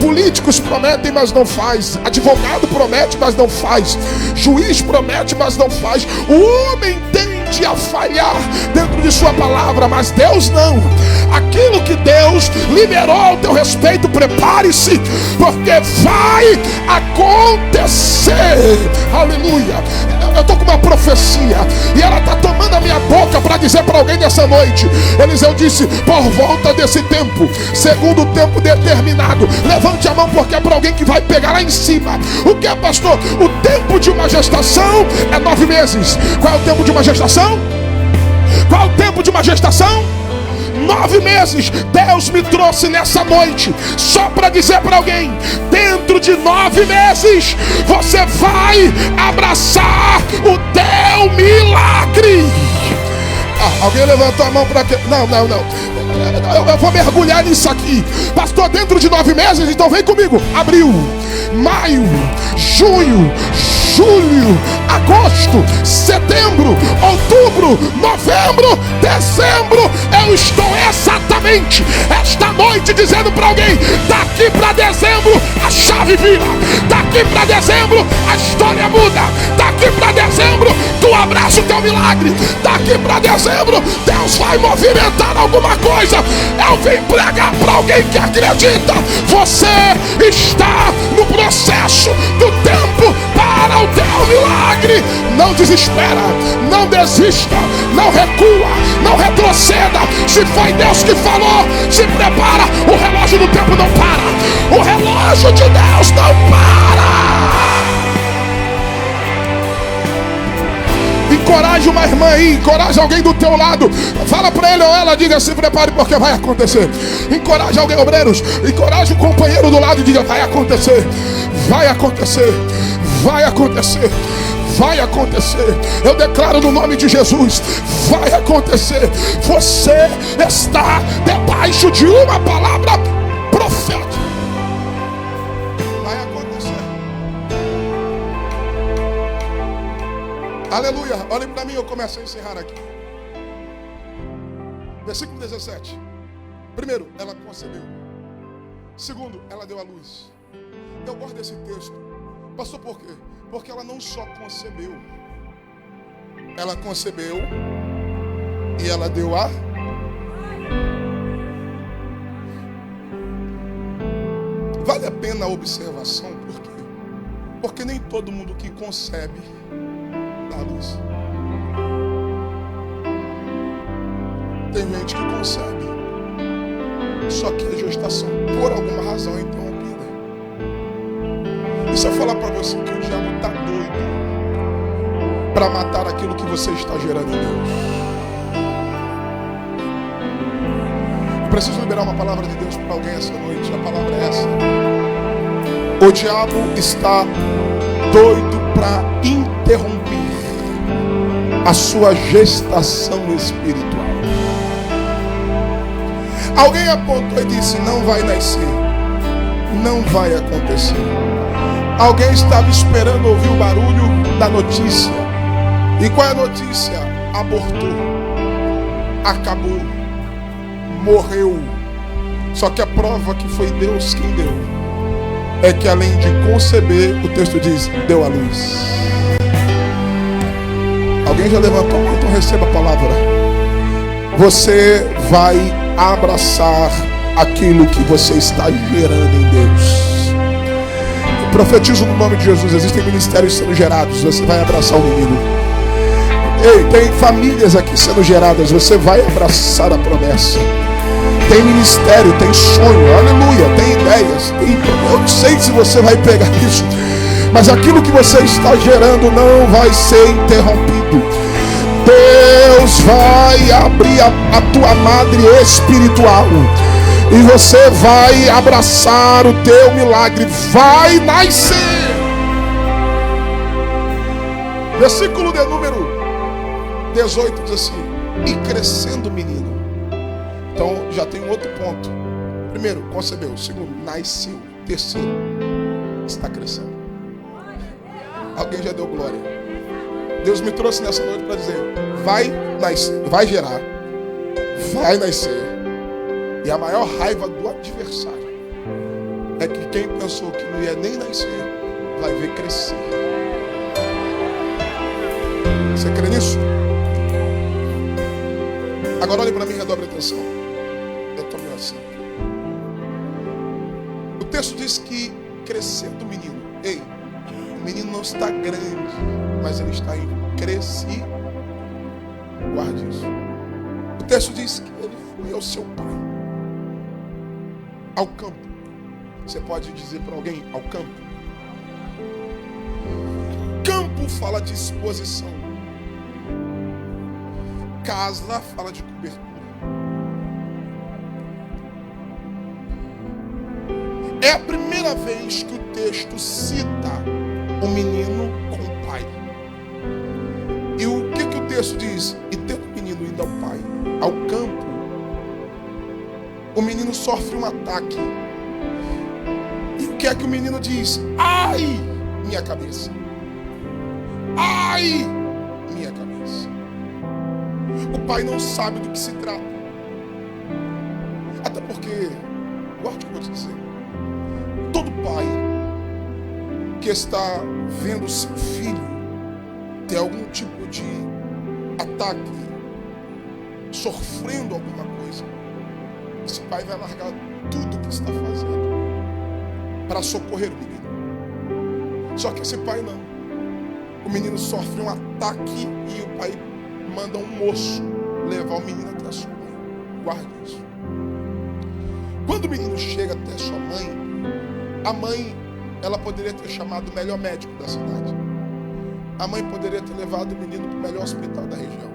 Políticos prometem, mas não faz. Advogado promete, mas não faz. Juiz promete, mas não faz. O homem tende a falhar dentro de sua palavra, mas Deus não. Aquilo que Deus liberou ao teu respeito, prepare-se, porque vai acontecer. Aleluia. Eu estou com uma profecia e ela está tomando a minha boca para dizer para alguém nessa noite. Eliseu disse: por volta desse tempo, segundo o tempo determinado. Levante a mão, porque é para alguém que vai pegar lá em cima. O que é, pastor? O tempo de uma gestação é 9 meses. Qual é o tempo de uma gestação? Qual é o tempo de uma gestação? 9 meses. Deus me trouxe nessa noite só para dizer para alguém: dentro de 9 meses você vai abraçar o teu milagre. Alguém levantou a mão para quê? Não. Eu vou mergulhar nisso aqui. Pastor, dentro de 9 meses, então vem comigo. Abril, maio, junho, julho, agosto, setembro, outubro, novembro, dezembro. Eu estou exatamente esta noite dizendo para alguém: daqui para dezembro a chave vira. Daqui para dezembro a história muda. Daqui para dezembro tu abraça o teu milagre. Daqui para dezembro Deus vai movimentar alguma coisa. Eu vim pregar para alguém que acredita. Você está no processo do tempo para o teu milagre. Não desespera, não desista, não recua, não retroceda. Se foi Deus que falou, se prepara. O relógio do tempo não para. O relógio de Deus não para. Encoraje uma irmã aí, encoraje alguém do teu lado. Fala para ele ou ela, diga: se prepare, porque vai acontecer. Encoraje alguém, obreiros. Encoraje o companheiro do lado e diga: vai acontecer. Vai acontecer. Vai acontecer. Vai acontecer. Eu declaro no nome de Jesus: vai acontecer. Você está debaixo de uma palavra profética. Vai acontecer. Aleluia. Olhem para mim, eu começo a encerrar aqui. Versículo 17. Primeiro, ela concebeu. Segundo, ela deu à luz. Eu gosto desse texto. Pastor, por quê? Porque ela não só concebeu. Ela concebeu e ela deu a... Vale a pena a observação, por quê? Porque nem todo mundo que concebe dá a luz. Tem gente que concebe, só que a gestação, por alguma razão, é interrompida. E se eu falar para você que o diabo está doido para matar aquilo que você está gerando em Deus? Eu preciso liberar uma palavra de Deus para alguém essa noite. A palavra é essa: o diabo está doido para interromper a sua gestação espiritual. Alguém apontou e disse: não vai nascer, não vai acontecer. Alguém estava esperando ouvir o barulho da notícia. E qual é a notícia? Abortou, acabou, morreu. Só que a prova que foi Deus quem deu é que além de conceber, o texto diz, deu à luz. Alguém já levantou a mão? Então receba a palavra. Você vai abraçar aquilo que você está gerando em Deus. Eu profetizo no nome de Jesus. Existem ministérios sendo gerados. Você vai abraçar o menino. Ei, tem famílias aqui sendo geradas. Você vai abraçar a promessa. Tem ministério, tem sonho, aleluia, tem ideias. Eu não sei se você vai pegar isso, mas aquilo que você está gerando não vai ser interrompido. Deus vai abrir a tua madre espiritual e você vai abraçar o teu milagre, vai nascer. Versículo de número 18 diz assim: e crescendo o menino. Então já tem um outro ponto. Primeiro, concebeu. Segundo, nasceu. Terceiro, está crescendo. Alguém já deu glória? Deus me trouxe nessa noite para dizer: vai nascer, vai gerar, vai nascer. E a maior raiva do adversário é que quem pensou que não ia nem nascer vai ver crescer. Você crê nisso? Agora olhe para mim e redobre a atenção. Eu estou meio assim. O texto diz que crescendo o menino. Ei, o menino não está grande, mas ele está em crescimento. Guarde isso. O texto diz que ele foi ao seu pai, ao campo. Você pode dizer para alguém: ao campo. Campo fala de exposição. Casa fala de cobertura. É a primeira vez que o texto cita o menino com o pai. E o que o texto diz? E tendo o menino indo ao pai, ao campo, o menino sofre um ataque. E o que é que o menino diz? Ai, minha cabeça. Ai, minha cabeça. O pai não sabe do que se trata. Até porque, guarde o que eu vou te dizer, todo pai que está vendo seu filho ter algum tipo de ataque, sofrendo alguma coisa, esse pai vai largar tudo o que está fazendo para socorrer o menino. Só que esse pai não. O menino sofre um ataque e o pai manda um moço levar o menino até a sua mãe. Guarde isso. Quando o menino chega até a sua mãe, a mãe, ela poderia ter chamado o melhor médico da cidade. A mãe poderia ter levado o menino para o melhor hospital da região.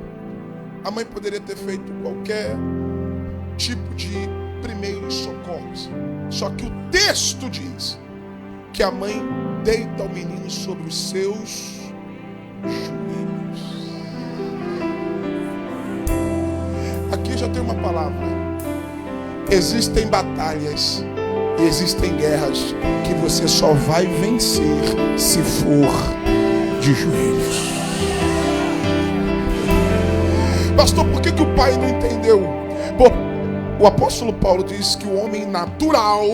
A mãe poderia ter feito qualquer tipo de primeiros socorros. Só que o texto diz que a mãe deita o menino sobre os seus joelhos. Aqui já tem uma palavra. Existem batalhas e existem guerras que você só vai vencer se for de joelhos. Pastor, por que o pai não entendeu? Pô, o apóstolo Paulo diz que o homem natural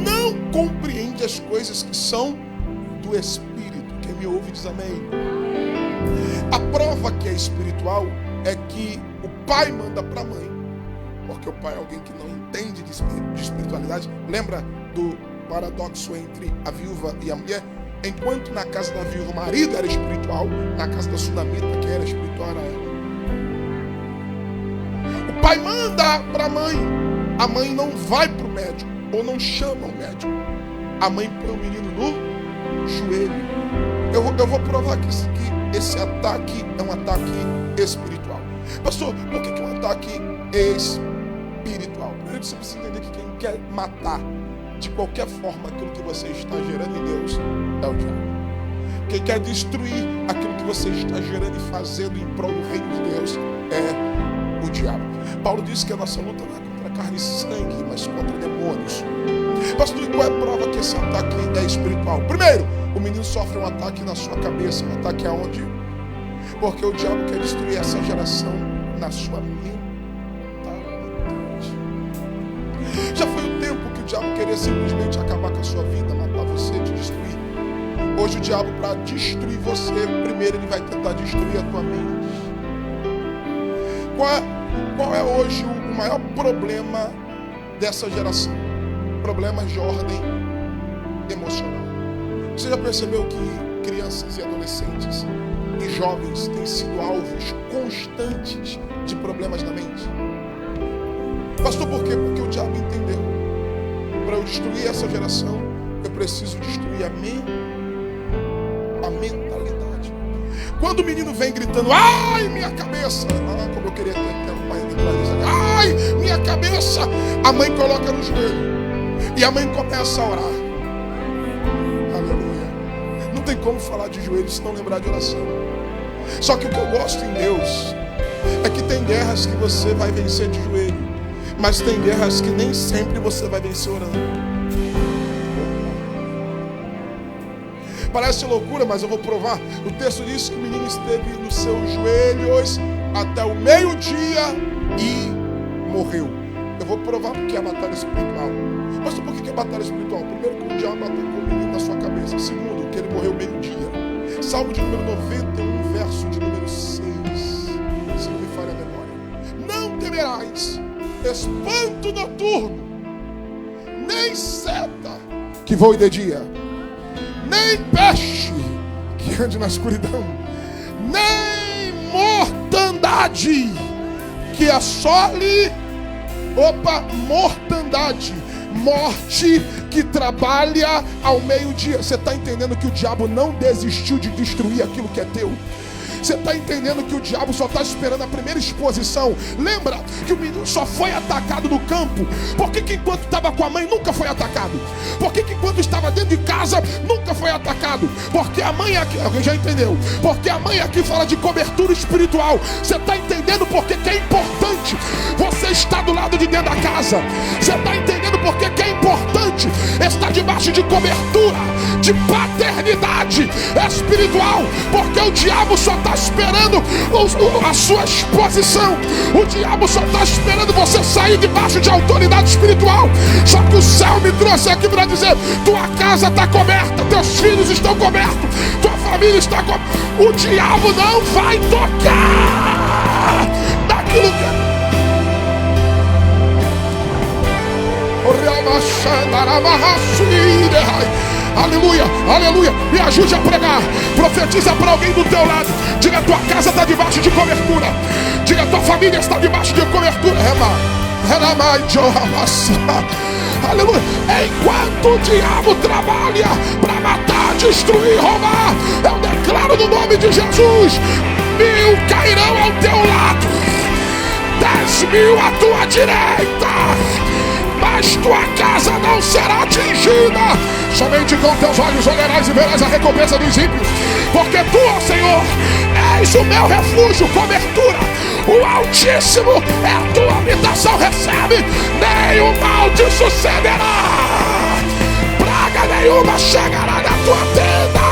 não compreende as coisas que são do Espírito. Quem me ouve diz amém. A prova que é espiritual é que o pai manda para a mãe, porque o pai é alguém que não entende de espiritualidade. Lembra do paradoxo entre a viúva e a mulher? Enquanto na casa da viúva o marido era espiritual, na casa da sunamita quem era espiritual era ela. O pai manda para a mãe não vai para o médico, ou não chama o médico. A mãe põe o menino no joelho. Eu vou provar que esse ataque é um ataque espiritual. Pastor, por que é um ataque espiritual? Primeiro você precisa entender que quem quer matar de qualquer forma aquilo que você está gerando em Deus é o diabo. Quem quer destruir aquilo que você está gerando e fazendo em prol do reino de Deus é o diabo. Paulo disse que a nossa luta não é contra carne e sangue, mas contra demônios. Pastor, e qual é a prova que esse ataque é espiritual? Primeiro, o menino sofre um ataque na sua cabeça. Um ataque aonde? Porque o diabo quer destruir essa geração na sua mentalidade. Já foi o tempo que o diabo queria querer simplesmente acabar com a sua vida, matar você, te destruir. Hoje o diabo, para destruir você, primeiro ele vai tentar destruir a tua mente. Qual é hoje o maior problema dessa geração? Problemas de ordem emocional. Você já percebeu que crianças e adolescentes e jovens têm sido alvos constantes de problemas na mente? Pastor, por quê? Porque o diabo entendeu. Para eu destruir essa geração, eu preciso destruir a mentalidade. Quando o menino vem gritando, ai, minha cabeça, como eu queria ter um pai de ai, minha cabeça, a mãe coloca no joelho e a mãe começa a orar. Aleluia. Não tem como falar de joelho se não lembrar de oração. Só que o que eu gosto em Deus é que tem guerras que você vai vencer de joelho, mas tem guerras que nem sempre você vai vencer orando. Parece loucura, mas eu vou provar. O texto diz que o menino esteve nos seus joelhos até o meio-dia e morreu. Eu vou provar porque é a batalha espiritual. Mas por que é batalha espiritual? Primeiro, que o diabo atacou o menino na sua cabeça. Segundo, que ele morreu meio-dia. Salmo de número 91, verso de número 6. Se não me falha a memória. Não temerás espanto noturno, nem seta que voe de dia, nem peste que ande na escuridão, nem mortandade que assole. Mortandade, morte que trabalha ao meio-dia. Você está entendendo que o diabo não desistiu de destruir aquilo que é teu? Você está entendendo que o diabo só está esperando a primeira exposição? Lembra que o menino só foi atacado no campo? Por que enquanto estava com a mãe nunca foi atacado? Por que enquanto estava dentro de casa nunca foi atacado? Porque a mãe aqui, alguém já entendeu? Porque a mãe aqui fala de cobertura espiritual. Você está entendendo porque que é importante você estar do lado de dentro da casa? Você está entendendo porque que é importante estar debaixo de cobertura, de paternidade espiritual? Porque o diabo só está esperando a sua exposição. O diabo só está esperando você sair debaixo de autoridade espiritual. Só que o céu me trouxe aqui para dizer: tua casa está coberta, teus filhos estão cobertos, tua família está coberta. O diabo não vai tocar naquilo que... Aleluia, aleluia. Me ajude a pregar. Profetiza para alguém do teu lado. Diga: tua casa está debaixo de cobertura. Diga: tua família está debaixo de cobertura. Aleluia. Enquanto o diabo trabalha para matar, destruir, roubar, eu declaro no nome de Jesus: 1000 cairão ao teu lado, 10.000 à tua direita, mas tua casa não será atingida. Somente com teus olhos olharás e verás a recompensa dos ímpios. Porque tu, ó Senhor, és o meu refúgio, cobertura. O Altíssimo é a tua habitação. Recebe, nenhum mal te sucederá, praga nenhuma chegará na tua tenda.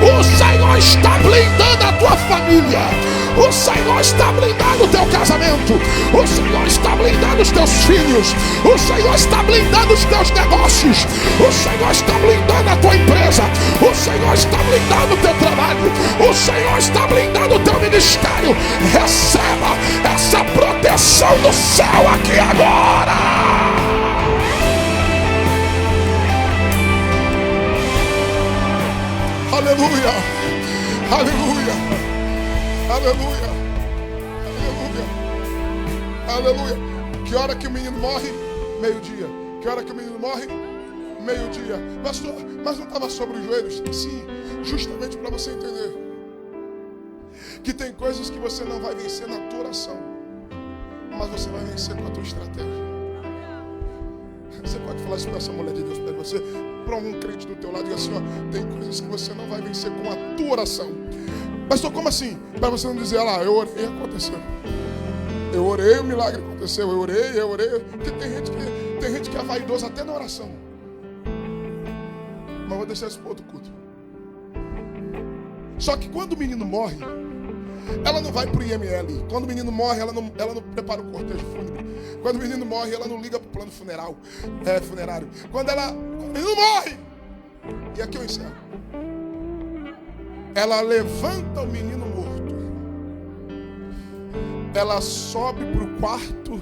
O Senhor está blindando a tua família. O Senhor está blindando o teu casamento. O Senhor está blindando os teus filhos. O Senhor está blindando os teus negócios. O Senhor está blindando a tua empresa. O Senhor está blindando o teu trabalho. O Senhor está blindando o teu ministério. Receba essa proteção do céu aqui agora. Aleluia, aleluia. Aleluia, aleluia, aleluia. Que hora que o menino morre? Meio-dia. Que hora que o menino morre? Meio-dia. Pastor, mas não estava sobre os joelhos? Sim, justamente para você entender que tem coisas que você não vai vencer na tua oração, mas você vai vencer com a tua estratégia. Você pode falar isso para essa mulher de Deus, para você, para um crente do teu lado, diga assim: ó, tem coisas que você não vai vencer com a tua oração. Pastor, como assim? Para você não dizer: lá, eu orei, aconteceu. Eu orei, o milagre aconteceu. Eu orei. Porque tem gente que é vaidosa até na oração. Mas vou deixar isso para outro culto. Só que quando o menino morre, Ela não vai para o IML. Quando o menino morre, ela não prepara o cortejo fúnebre. Quando o menino morre, ela não liga para o plano funerário. Quando o menino morre, e aqui eu encerro, ela levanta o menino morto. Ela sobe para o quarto.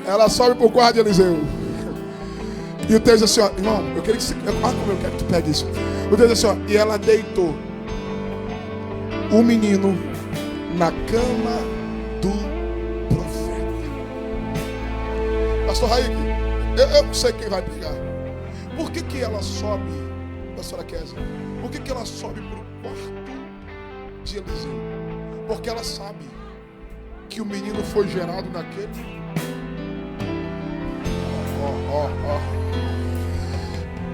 Ela sobe para o quarto de Eliseu. E o texto diz assim, ó, irmão, eu quero que você... como eu quero que tu pegue isso. O texto diz assim, ó, e ela deitou o menino na cama do profeta. Pastor Raik, eu não sei quem vai pegar. Por que ela sobe, pastora Kézia? Por que ela sobe para o quarto de Eliseu? Porque ela sabe que o menino foi gerado naquele...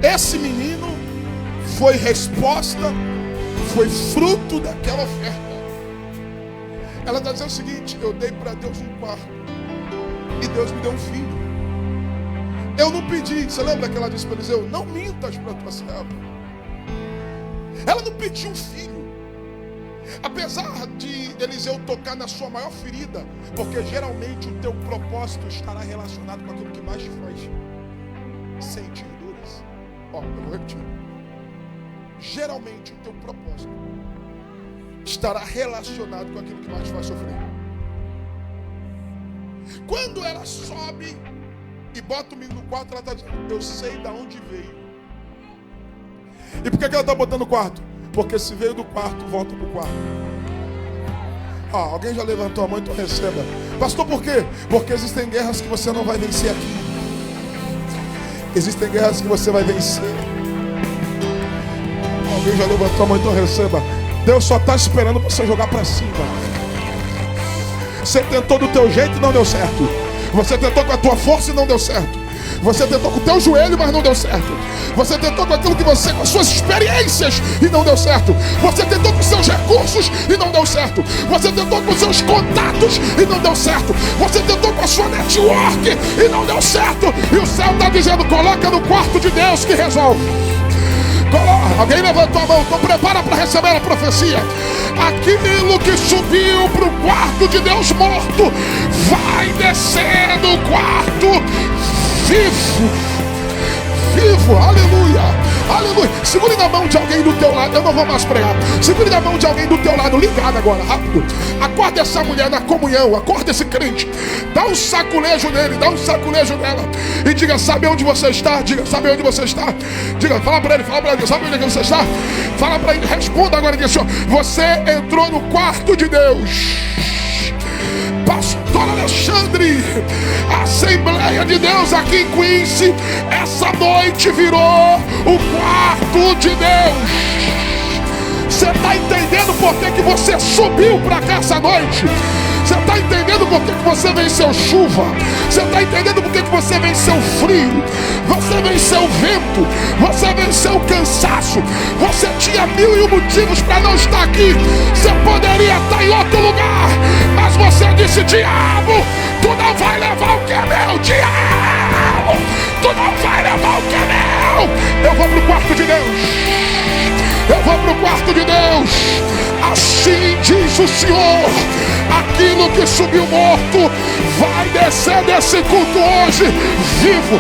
Esse menino foi resposta, foi fruto daquela oferta. Ela está dizendo o seguinte: eu dei para Deus um quarto e Deus me deu um filho. Eu não pedi. Você lembra que ela disse para Eliseu: não mintas para tua serva. Ela não pediu um filho. Apesar de Eliseu tocar na sua maior ferida, porque geralmente o teu propósito estará relacionado com aquilo que mais te faz sentir dores. Eu vou repetir. Geralmente o teu propósito estará relacionado com aquilo que mais te faz sofrer. Quando ela sobe e bota o menino no quarto, ela está dizendo: eu sei de onde veio. E por que ela está botando no quarto? Porque se veio do quarto, volta para o quarto. Alguém já levantou a mão, então receba. Pastor, por quê? Porque existem guerras que você não vai vencer aqui. Existem guerras que você vai vencer. Alguém já levantou a mão, então receba. Deus só está esperando você jogar para cima. Você tentou do teu jeito e não deu certo. Você tentou com a tua força e não deu certo. Você tentou com o teu joelho, mas não deu certo. Você tentou com aquilo que você, com as suas experiências, e não deu certo. Você tentou com os seus recursos e não deu certo. Você tentou com os seus contatos e não deu certo. Você tentou com a sua network e não deu certo. E o céu está dizendo: coloca no quarto de Deus que resolve. Alguém levantou a mão, então prepara para receber a profecia. Aquilo que subiu para o quarto de Deus morto vai descer no quarto vivo, aleluia, aleluia. Segure na mão de alguém do teu lado. Eu não vou mais pregar. Segure na mão de alguém do teu lado, ligado agora, rápido. Acorda essa mulher na comunhão, acorda esse crente. Dá um saculejo nele, dá um saculejo nela. E diga: sabe onde você está? Diga: sabe onde você está? Diga, fala para ele, sabe onde você está? Fala para ele, responda agora. Diga assim: você entrou no quarto de Deus. Pastor Alexandre, Assembleia de Deus aqui em Quincy, essa noite virou o quarto de Deus. Você está entendendo por que você subiu para cá essa noite? Você está entendendo por que você venceu chuva? Você está entendendo por que você venceu frio? Você venceu vento? Você venceu cansaço? Você tinha 1000 motivos para não estar aqui. Você poderia estar em outro lugar, mas você disse: diabo, tu não vai levar o que é meu. Diabo, tu não vai levar o que é meu. Eu vou para o quarto de Deus. Eu vou para o quarto de Deus. Assim diz o Senhor: aquilo que subiu morto vai descer desse culto hoje vivo.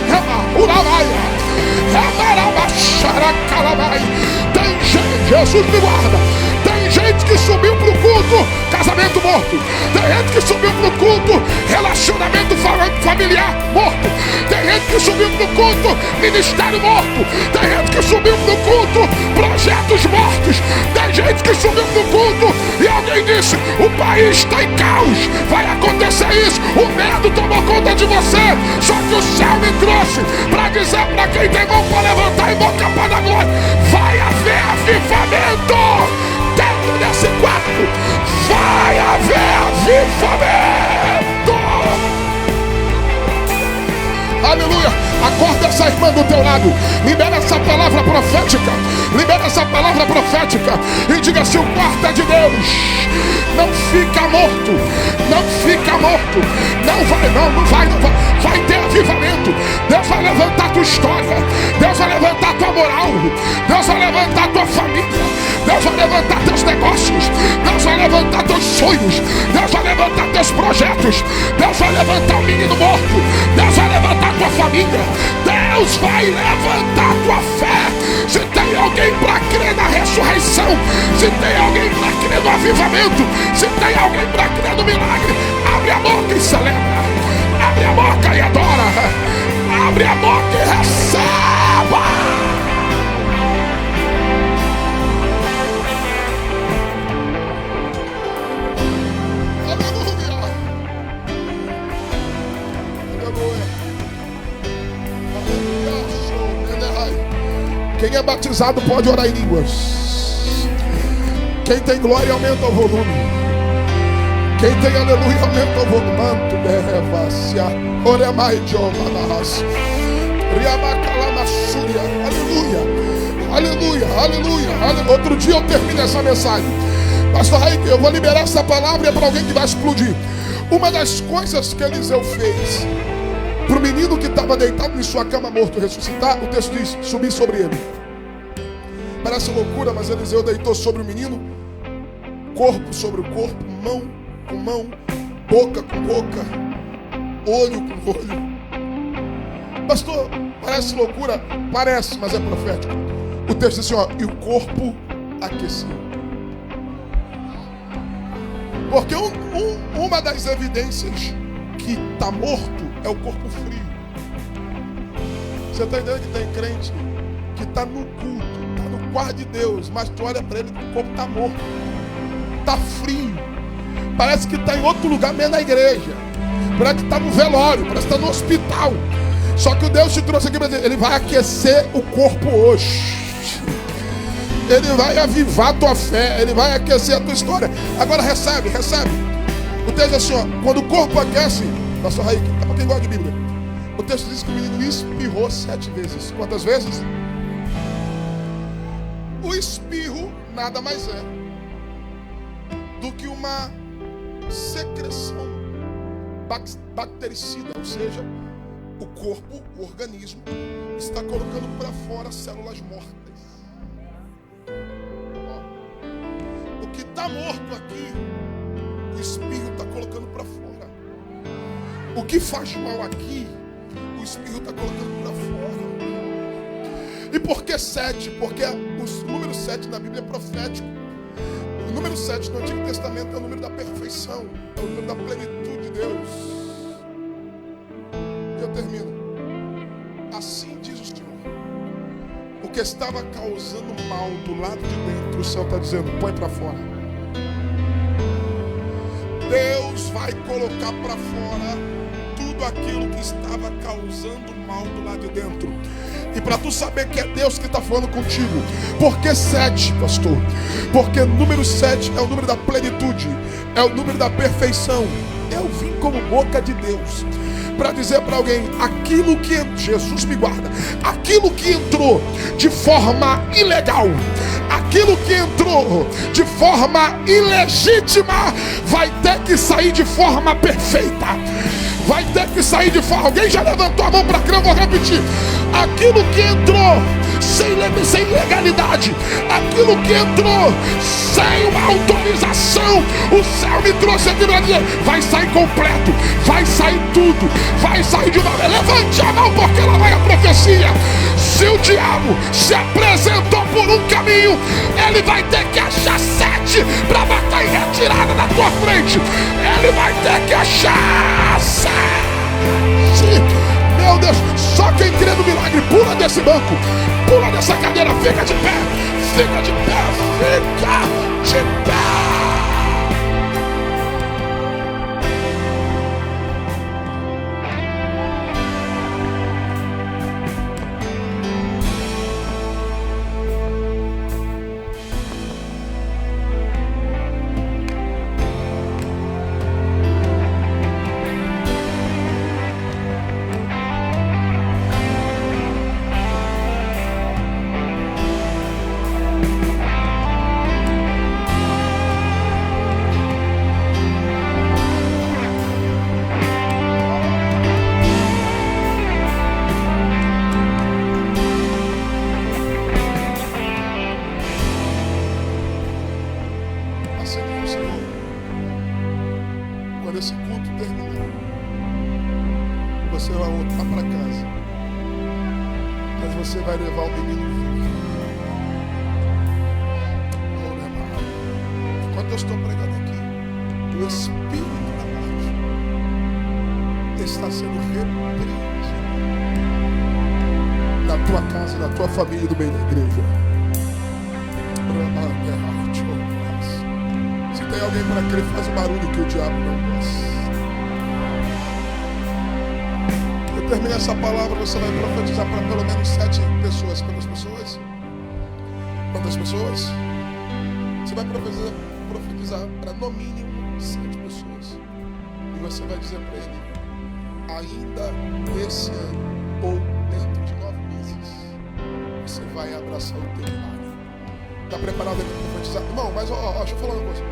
Tem gente, Jesus me guarda. Tem gente que subiu para o culto casamento morto. Tem gente que subiu para o culto relacionamento familiar morto. Tem gente que subiu para o culto ministério morto. Tem gente que subiu para o culto projetos mortos. Tem gente que subiu para o culto e alguém disse: o país está em caos, vai acontecer isso. O medo tomou conta de você. Só que o céu me trouxe para dizer para quem tem mão para levantar e boca para dar glória: vai haver avivamento dentro desse quarto. Vai haver avivamento. Aleluia. Acorda essa irmã do teu lado. Libera essa palavra profética. Libera essa palavra profética. E diga assim: o quarto é de Deus. Não fica morto. Não fica morto. Não vai. Vai ter avivamento. Deus vai levantar tua história. Deus vai levantar tua moral. Deus vai levantar tua família. Deus vai levantar levantar teus negócios. Deus vai levantar teus sonhos. Deus vai levantar teus projetos. Deus vai levantar o menino morto. Deus vai levantar tua família. Deus vai levantar tua fé. Se tem alguém para crer na ressurreição, se tem alguém para crer no avivamento, se tem alguém para crer no milagre, abre a boca e celebra. Abre a boca e adora. Abre a boca e receba. Quem é batizado pode orar em línguas. Quem tem glória aumenta o volume. Quem tem aleluia aumenta o volume. Manto berrevacia. Oremai Jomanahas. Riamacalamasúria. Aleluia. Aleluia. Aleluia. Outro dia eu termino essa mensagem. Pastor Raik, eu vou liberar essa palavra e é para alguém que vai explodir. Uma das coisas que Eliseu fez para o menino que estava deitado em sua cama morto ressuscitar, o texto diz, subir sobre ele. Parece loucura, mas Eliseu deitou sobre o menino, corpo sobre o corpo, mão com mão, boca com boca, olho com olho. Pastor, parece loucura? Parece, mas é profético. O texto diz assim, ó, e o corpo aqueceu. Porque uma das evidências que está morto é o corpo frio. Você está entendendo que tem crente que está no culto, está no quarto de Deus, mas tu olha para ele e o corpo está morto, está frio, parece que está em outro lugar, menos na igreja, parece que está no velório, parece que está no hospital. Só que o Deus te trouxe aqui para dizer, ele vai aquecer o corpo hoje. Ele vai avivar a tua fé, ele vai aquecer a tua história. Agora recebe. O texto diz assim, ó, quando o corpo aquece, Pastor Raik, é para quem gosta de Bíblia. O texto diz que o menino espirrou 7 vezes. Quantas vezes? O espirro nada mais é do que uma secreção bactericida, ou seja, o corpo, o organismo, está colocando para fora células mortas. O que está morto aqui, o espirro está colocando para fora. O que faz mal aqui, o espirro está colocando para fora. E por que 7? Porque o número 7 na Bíblia é profético. O número 7 no Antigo Testamento é o número da perfeição, é o número da plenitude de Deus. Eu termino. Assim diz o Senhor. O que estava causando mal do lado de dentro, o céu está dizendo, põe para fora. Deus vai colocar para fora tudo aquilo que estava causando mal do lado de dentro. E para tu saber que é Deus que está falando contigo, por que 7, pastor? Porque o número 7 é o número da plenitude, é o número da perfeição. Eu vim como boca de Deus para dizer para alguém, aquilo que Jesus me guarda, aquilo que entrou de forma ilegal, aquilo que entrou de forma ilegítima, vai ter que sair de forma perfeita. Vai ter que sair de forma. Alguém já levantou a mão para crer? Eu vou repetir. Aquilo que entrou sem legalidade, aquilo que entrou sem uma autorização, o céu me trouxe aqui para dizer, vai sair completo, vai sair tudo, vai sair de uma vez. Levante a mão, porque lá vai a profecia. Se o diabo se apresentou por um caminho, ele vai ter que achar 7 para bater em retirada na tua frente. Ele vai ter que achar 7. Meu Deus, só quem crê no milagre, pula desse banco, pula dessa cadeira, fica de pé, fica de pé, fica de pé. você vai levar o menino vivo. Enquanto eu estou pregando aqui, o espírito da morte está sendo repreendido na tua casa, na tua família e no meio da igreja. Se tem alguém para que ele faz o barulho que o diabo não gosta. Eu termino essa palavra, você vai profetizar para pelo menos 7 pessoas. Quantas pessoas? Quantas pessoas? Você vai profetizar para no mínimo 7 pessoas. E você vai dizer para ele: ainda esse ano ou dentro de 9 meses, você vai abraçar o teu milagre. Está preparado para profetizar? Irmão, mas deixa eu falar uma coisa.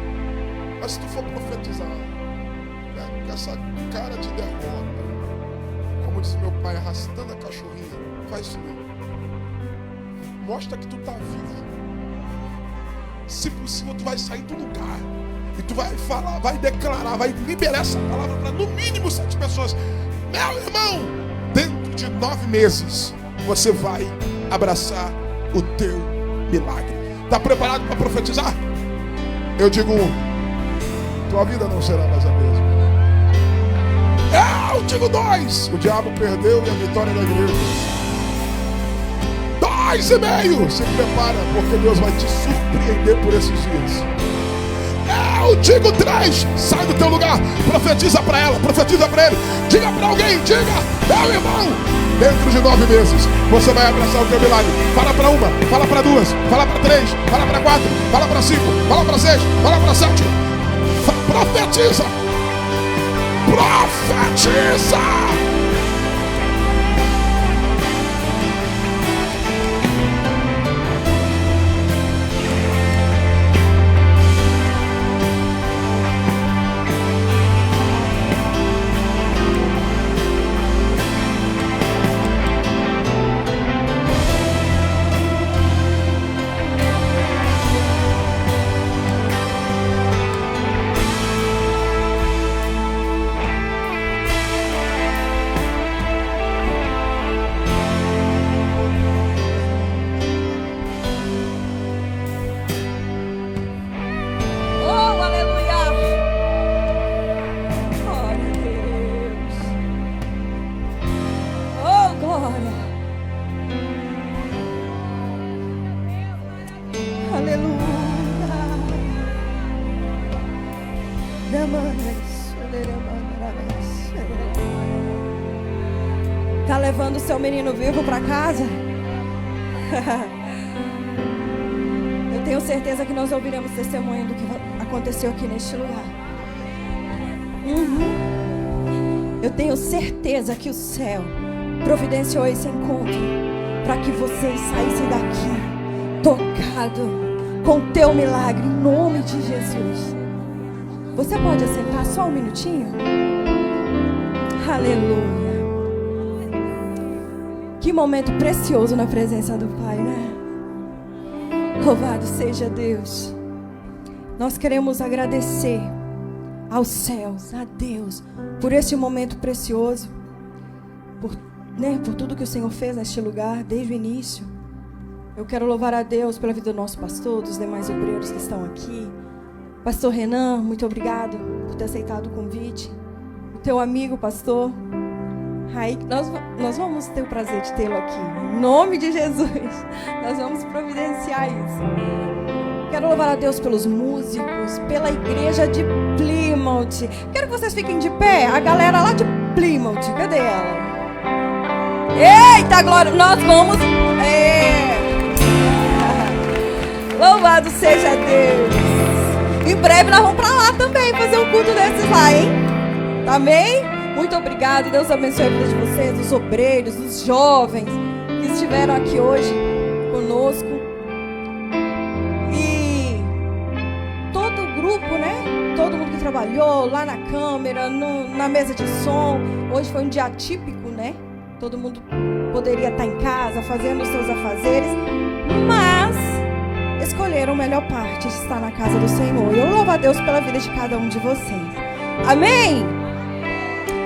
Mas se tu for profetizar, né, com essa cara de derrota, como diz meu pai, arrastando a cachorrinha, faz isso não. Mostra que tu está vivo. Se possível, tu vai sair do lugar e tu vai falar, vai declarar, vai liberar essa palavra para no mínimo 7 pessoas. Meu irmão, dentro de 9 meses você vai abraçar o teu milagre. Está preparado para profetizar? Eu digo: tua vida não será mais a mesma. Eu digo 2. O diabo perdeu e a vitória da igreja. 2,5. Se prepara, porque Deus vai te surpreender por esses dias. Eu digo 3. Sai do teu lugar, profetiza para ela, profetiza para ele. Diga para alguém, diga: meu irmão, dentro de 9 meses você vai abraçar o teu milagre. Fala para 1, fala para 2, fala para 3, fala para 4, fala para 5, fala para 6, fala para 7. Profetiza! Profetiza! Tá levando o seu menino vivo para casa? Eu tenho certeza que nós ouviremos testemunho do que aconteceu aqui neste lugar. Eu tenho certeza que o céu providenciou esse encontro para que vocês saíssem daqui tocado com o teu milagre, em nome de Jesus. Você pode assentar só um minutinho? Aleluia. Que momento precioso na presença do Pai, né? Louvado seja Deus. Nós queremos agradecer aos céus, a Deus, por este momento precioso, por tudo que o Senhor fez neste lugar, desde o início. Eu quero louvar a Deus pela vida do nosso pastor, dos demais obreiros que estão aqui. Pastor Renan, muito obrigado por ter aceitado o convite. O teu amigo, pastor Raik, nós vamos ter o prazer de tê-lo aqui. Em nome de Jesus, nós vamos providenciar isso. Quero louvar a Deus pelos músicos, pela igreja de Plymouth. Quero que vocês fiquem de pé. A galera lá de Plymouth, cadê ela? Eita, glória! Nós vamos... Louvado seja Deus. Em breve nós vamos para lá também fazer um culto desses lá, hein? Amém? Muito obrigado. Deus abençoe a vida de vocês, os obreiros, os jovens que estiveram aqui hoje conosco. E todo o grupo, né? Todo mundo que trabalhou lá na câmera, na mesa de som. Hoje foi um dia atípico, né? Todo mundo poderia estar em casa fazendo os seus afazeres, mas escolheram a melhor parte de estar na casa do Senhor. Eu louvo a Deus pela vida de cada um de vocês. Amém?